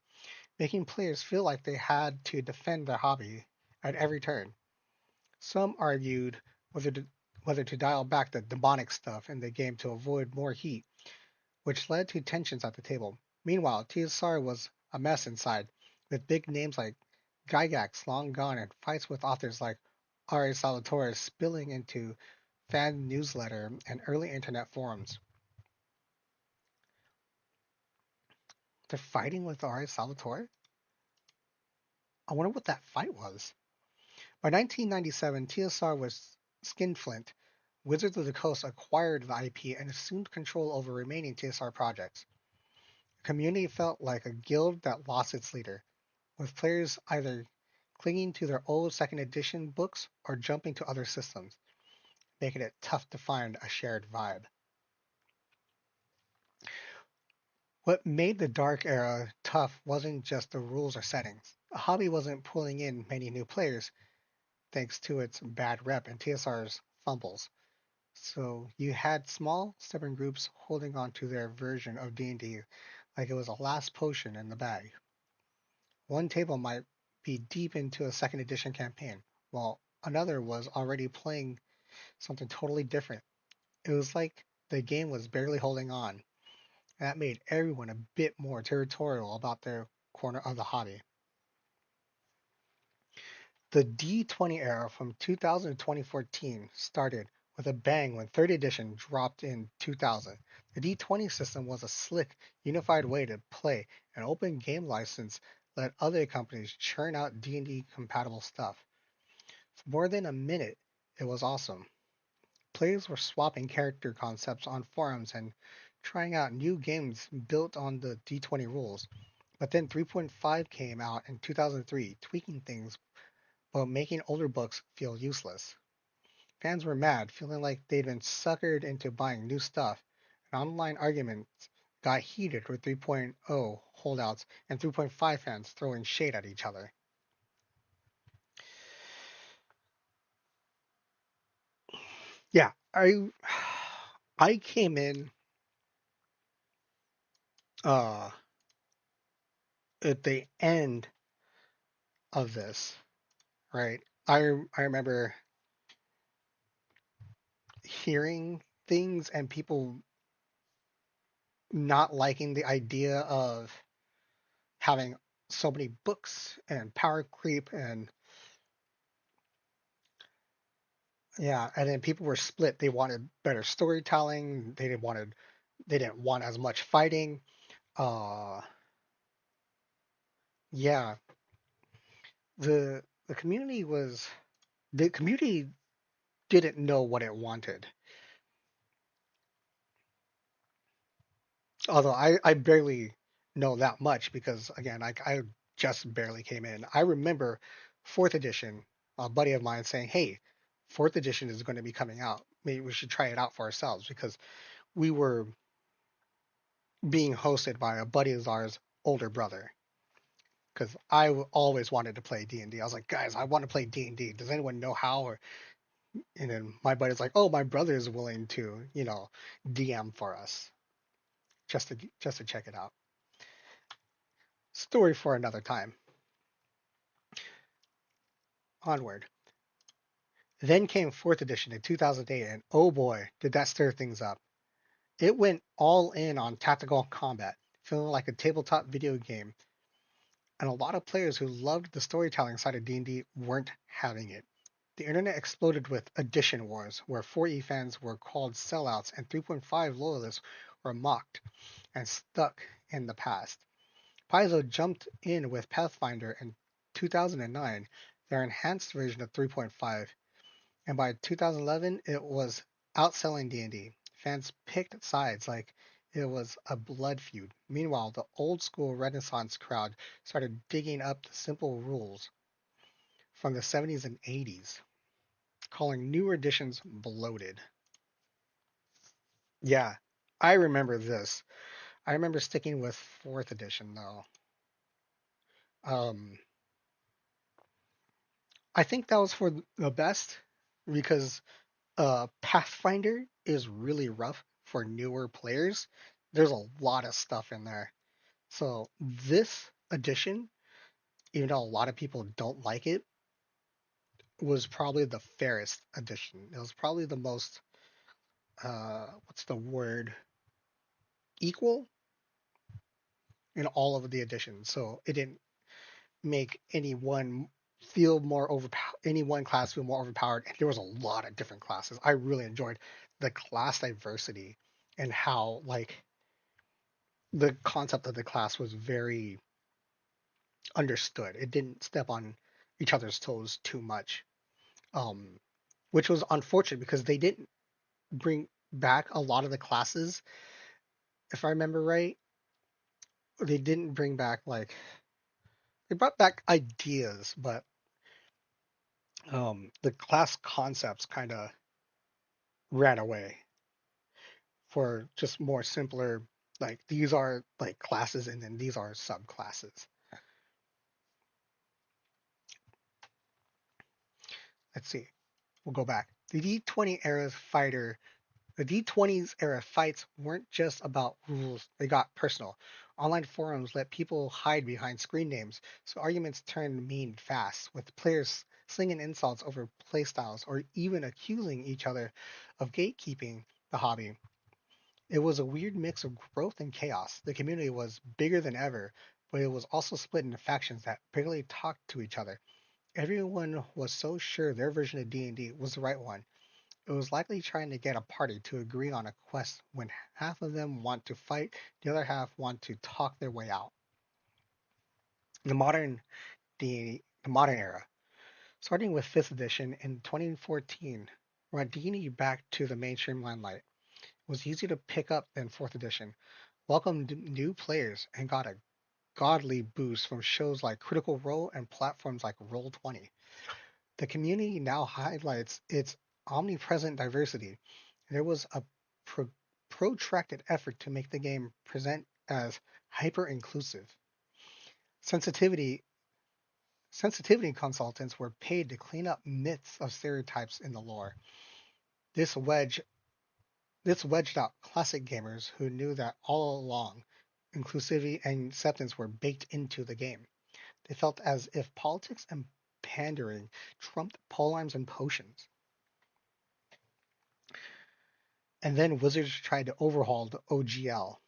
making players feel like they had to defend their hobby at every turn. Some argued whether to, whether to dial back the demonic stuff in the game to avoid more heat, which led to tensions at the table. Meanwhile, TSR was a mess inside, with big names like Gygax long gone and fights with authors like R.A. Salvatore spilling into fan newsletter and early internet forums. They're fighting with R.A. Salvatore? I wonder what that fight was. By 1997, TSR was Skinflint. Wizards of the Coast acquired the IP and assumed control over remaining TSR projects. Community felt like a guild that lost its leader, with players either clinging to their old second edition books or jumping to other systems, making it tough to find a shared vibe. What made the Dark Era tough wasn't just the rules or settings. The hobby wasn't pulling in many new players thanks to its bad rep and TSR's fumbles. So you had small, stubborn groups holding on to their version of D&D like it was a last potion in the bag. One table might be deep into a second edition campaign, while another was already playing something totally different. It was like the game was barely holding on. That made everyone a bit more territorial about their corner of the hobby. The D20 era from 2000 to 2014 started with a bang when 3rd edition dropped in 2000. The D20 system was a slick, unified way to play an open game license let other companies churn out D&D compatible stuff. For more than a minute, it was awesome. Players were swapping character concepts on forums and trying out new games built on the D20 rules. But then 3.5 came out in 2003, tweaking things but making older books feel useless. Fans were mad, feeling like they'd been suckered into buying new stuff, and online arguments got heated with 3.0 holdouts and 3.5 fans throwing shade at each other. Yeah, I came in uh at the end of this, right? I remember hearing things and people not liking the idea of having so many books and power creep and yeah, and then people were split. They wanted better storytelling. They didn't want as much fighting. Uh yeah, the community was the community didn't know what it wanted. Although I barely know that much because again, I just barely came in. I remember fourth edition, a buddy of mine saying, "Hey, fourth edition is going to be coming out. Maybe we should try it out for ourselves," because we were being hosted by a buddy of ours' older brother. Because always wanted to play D&D. I was like, guys, I want to play D&D. Does anyone know how? And then my buddy's like, oh, my brother is willing to, DM for us just to check it out. Story for another time. Onward. Then came fourth edition in 2008, and oh boy, did that stir things up. It went all in on tactical combat, feeling like a tabletop video game, and a lot of players who loved the storytelling side of D&D weren't having it. The internet exploded with edition wars, where 4E fans were called sellouts and 3.5 loyalists were mocked and stuck in the past. Paizo jumped in with Pathfinder in 2009, their enhanced version of 3.5, and by 2011 it was outselling D&D. Fans picked sides like it was a blood feud. Meanwhile, the old school Renaissance crowd started digging up the simple rules from the 70s and 80s, calling newer editions bloated. Yeah, I remember this. I remember sticking with fourth edition though. Um, I think that was for the best because Pathfinder is really rough for newer players. There's a lot of stuff in there. So this edition, even though a lot of people don't like it, was probably the fairest edition. It was probably the most what's the word? Equal in all of the editions. So it didn't make anyone feel more overpowered, any one class feel more overpowered. And there was a lot of different classes. I really enjoyed the class diversity and how like the concept of the class was very understood. It didn't step on each other's toes too much, um, which was unfortunate because they didn't bring back a lot of the classes, if I remember right. they didn't bring back like they brought back ideas, but the class concepts kind of ran away for just more simpler. Like these are like classes, and then these are subclasses. Let's see. We'll go back. The D20's era fights weren't just about rules, they got personal. Online forums let people hide behind screen names, so arguments turned mean fast, with players slinging insults over playstyles or even accusing each other of gatekeeping the hobby. It was a weird mix of growth and chaos. The community was bigger than ever, but it was also split into factions that barely talked to each other. Everyone was so sure their version of D&D was the right one. It was likely trying to get a party to agree on a quest when half of them want to fight, the other half want to talk their way out. The modern the modern era, starting with 5th edition in 2014, brought D&D back to the mainstream limelight. It was easier to pick up than 4th edition, welcomed new players, and got a godly boost from shows like Critical Role and platforms like Roll20. The community now highlights its omnipresent diversity. There was a pro- protracted effort to make the game present as hyper-inclusive. Sensitivity sensitivity consultants were paid to clean up myths of stereotypes in the lore. This wedge this wedged out classic gamers who knew that all along inclusivity and acceptance were baked into the game. They felt as if politics and pandering trumped polearms and potions. And then Wizards tried to overhaul the OGL,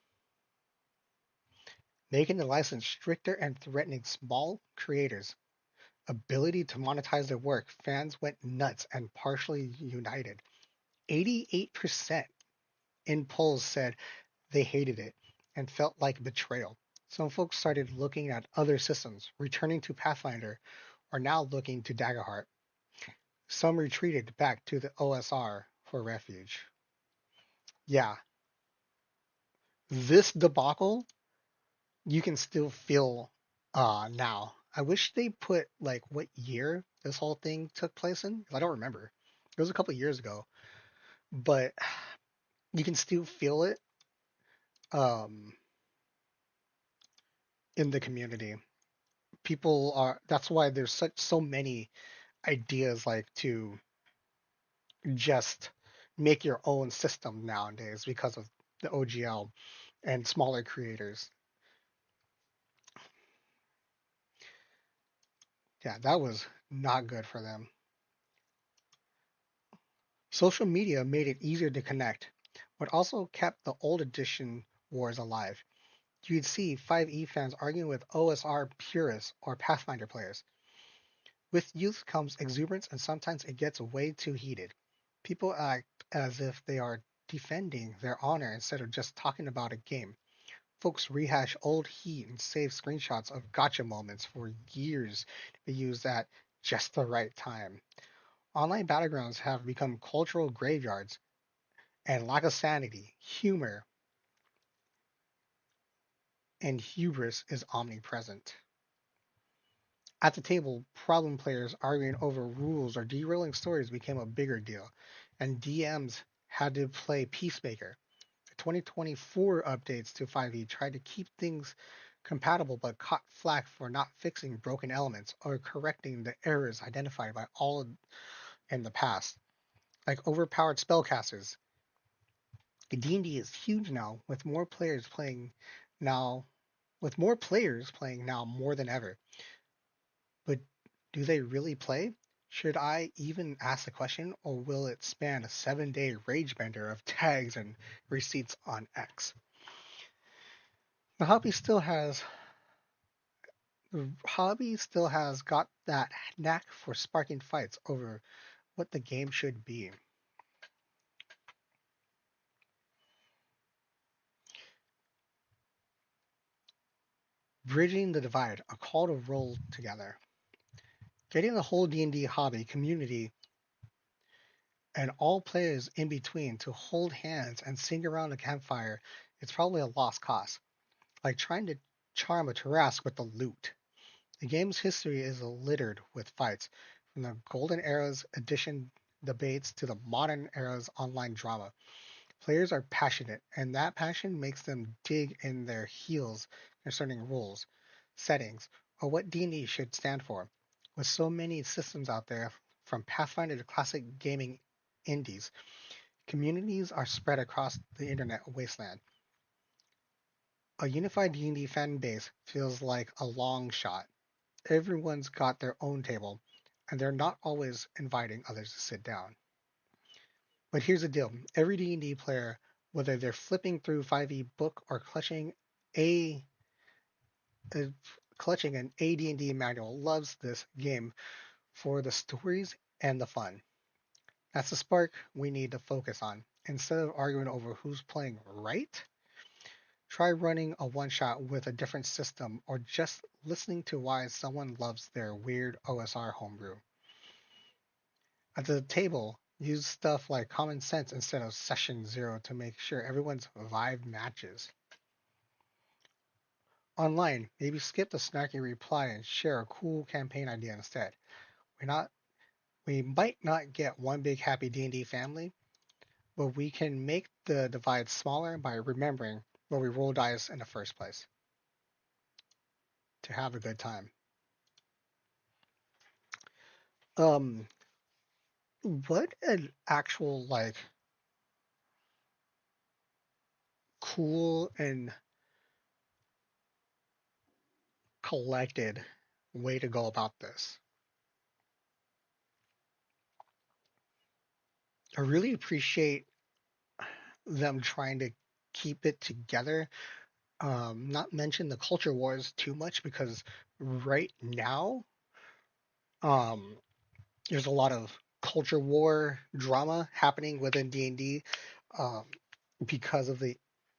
making the license stricter and threatening small creators' ability to monetize their work. Fans went nuts and partially united. 88% in polls said they hated it and felt like betrayal. Some folks started looking at other systems, returning to Pathfinder, or now looking to Daggerheart. Some retreated back to the OSR for refuge. Yeah, this debacle you can still feel now. I wish they put like what year this whole thing took place in. 'Cause I don't remember. It was a couple of years ago, but you can still feel it um, in the community. People are. That's why there's so many ideas like to just make your own system nowadays because of the OGL and smaller creators. Yeah, that was not good for them. Social media made it easier to connect, but also kept the old edition wars alive. You'd see 5e fans arguing with OSR purists or Pathfinder players. With youth comes exuberance, and sometimes it gets way too heated. People act as if they are defending their honor instead of just talking about a game. Folks rehash old heat and save screenshots of gotcha moments for years to be used at just the right time. Online battlegrounds have become cultural graveyards, and lack of sanity, humor, and hubris is omnipresent. At the table, problem players arguing over rules or derailing stories became a bigger deal, and DMs had to play peacemaker. The 2024 updates to 5e tried to keep things compatible but caught flack for not fixing broken elements or correcting the errors identified by all in the past, like overpowered spellcasters. D&D is huge now now with more players playing now more than ever. But do they really play? Should I even ask the question, or will it span a 7-day rage bender of tags and receipts on X? The hobby still has the hobby still has got that knack for sparking fights over what the game should be. Bridging the divide, a call to roll together. Getting the whole D&D hobby community and all players in between to hold hands and sing around a campfire is probably a lost cause. Like trying to charm a Tarrasque with the loot. The game's history is littered with fights, from the Golden Era's edition debates to the modern era's online drama. Players are passionate, and that passion makes them dig in their heels concerning rules, settings, or what D&D should stand for. With so many systems out there, from Pathfinder to classic gaming indies, communities are spread across the internet wasteland. A unified D&D fan base feels like a long shot. Everyone's got their own table, and they're not always inviting others to sit down. But here's the deal: every D&D player, whether they're flipping through 5e book or a, uh, clutching an AD&D manual, loves this game for the stories and the fun. That's the spark we need to focus on. Instead of arguing over who's playing right, try running a one shot with a different system or just listening to why someone loves their weird OSR homebrew. At the table, use stuff like common sense instead of session zero to make sure everyone's vibe matches. Online, maybe skip the snarky reply and share a cool campaign idea instead. We're not we might not get one big happy D&D family, but we can make the divide smaller by remembering where we roll dice in the first place to have a good time. Um, what an actual like cool and collected way to go about this. I really appreciate them trying to keep it together. Not mention the culture wars too much because right now, um, there's a lot of culture war drama happening within D&D, um, because of the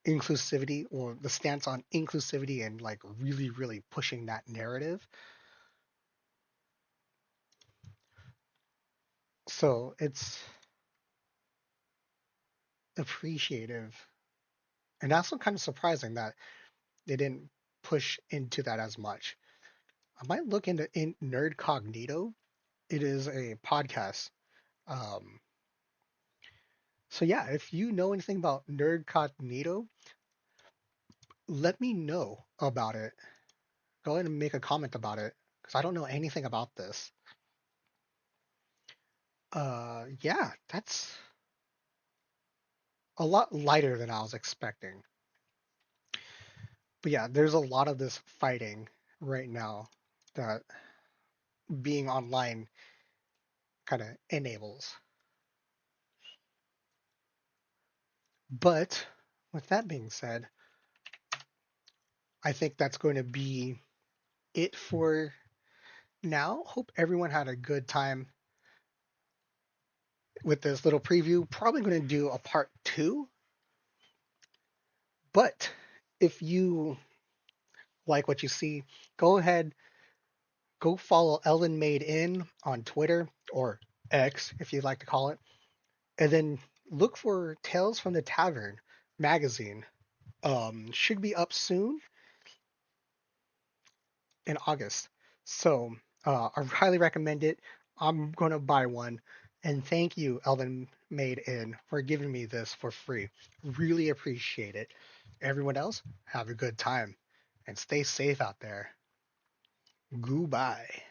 inclusivity or the stance on inclusivity and like really, really pushing that narrative. So it's appreciative and also kind of surprising that they didn't push into that as much. I might look into Nerd Cognito. It is a podcast. Um, so yeah, if you know anything about Nerd Cognito, let me know about it. Go ahead and make a comment about it because I don't know anything about this. Yeah, that's a lot lighter than I was expecting. But yeah, there's a lot of this fighting right now that being online kind of enables. But with that being said, I think that's going to be it for now. Hope everyone had a good time with this little preview. Probably going to do a part two. But if you like what you see, go ahead, go follow Elven Maid Inn on Twitter or X, if you'd like to call it, and then look for Tales from the Tavern magazine. Should be up soon in August. So I highly recommend it. I'm gonna buy one. And thank you, Elven Maid Inn, for giving me this for free. Really appreciate it. Everyone else, have a good time and stay safe out there. Goodbye.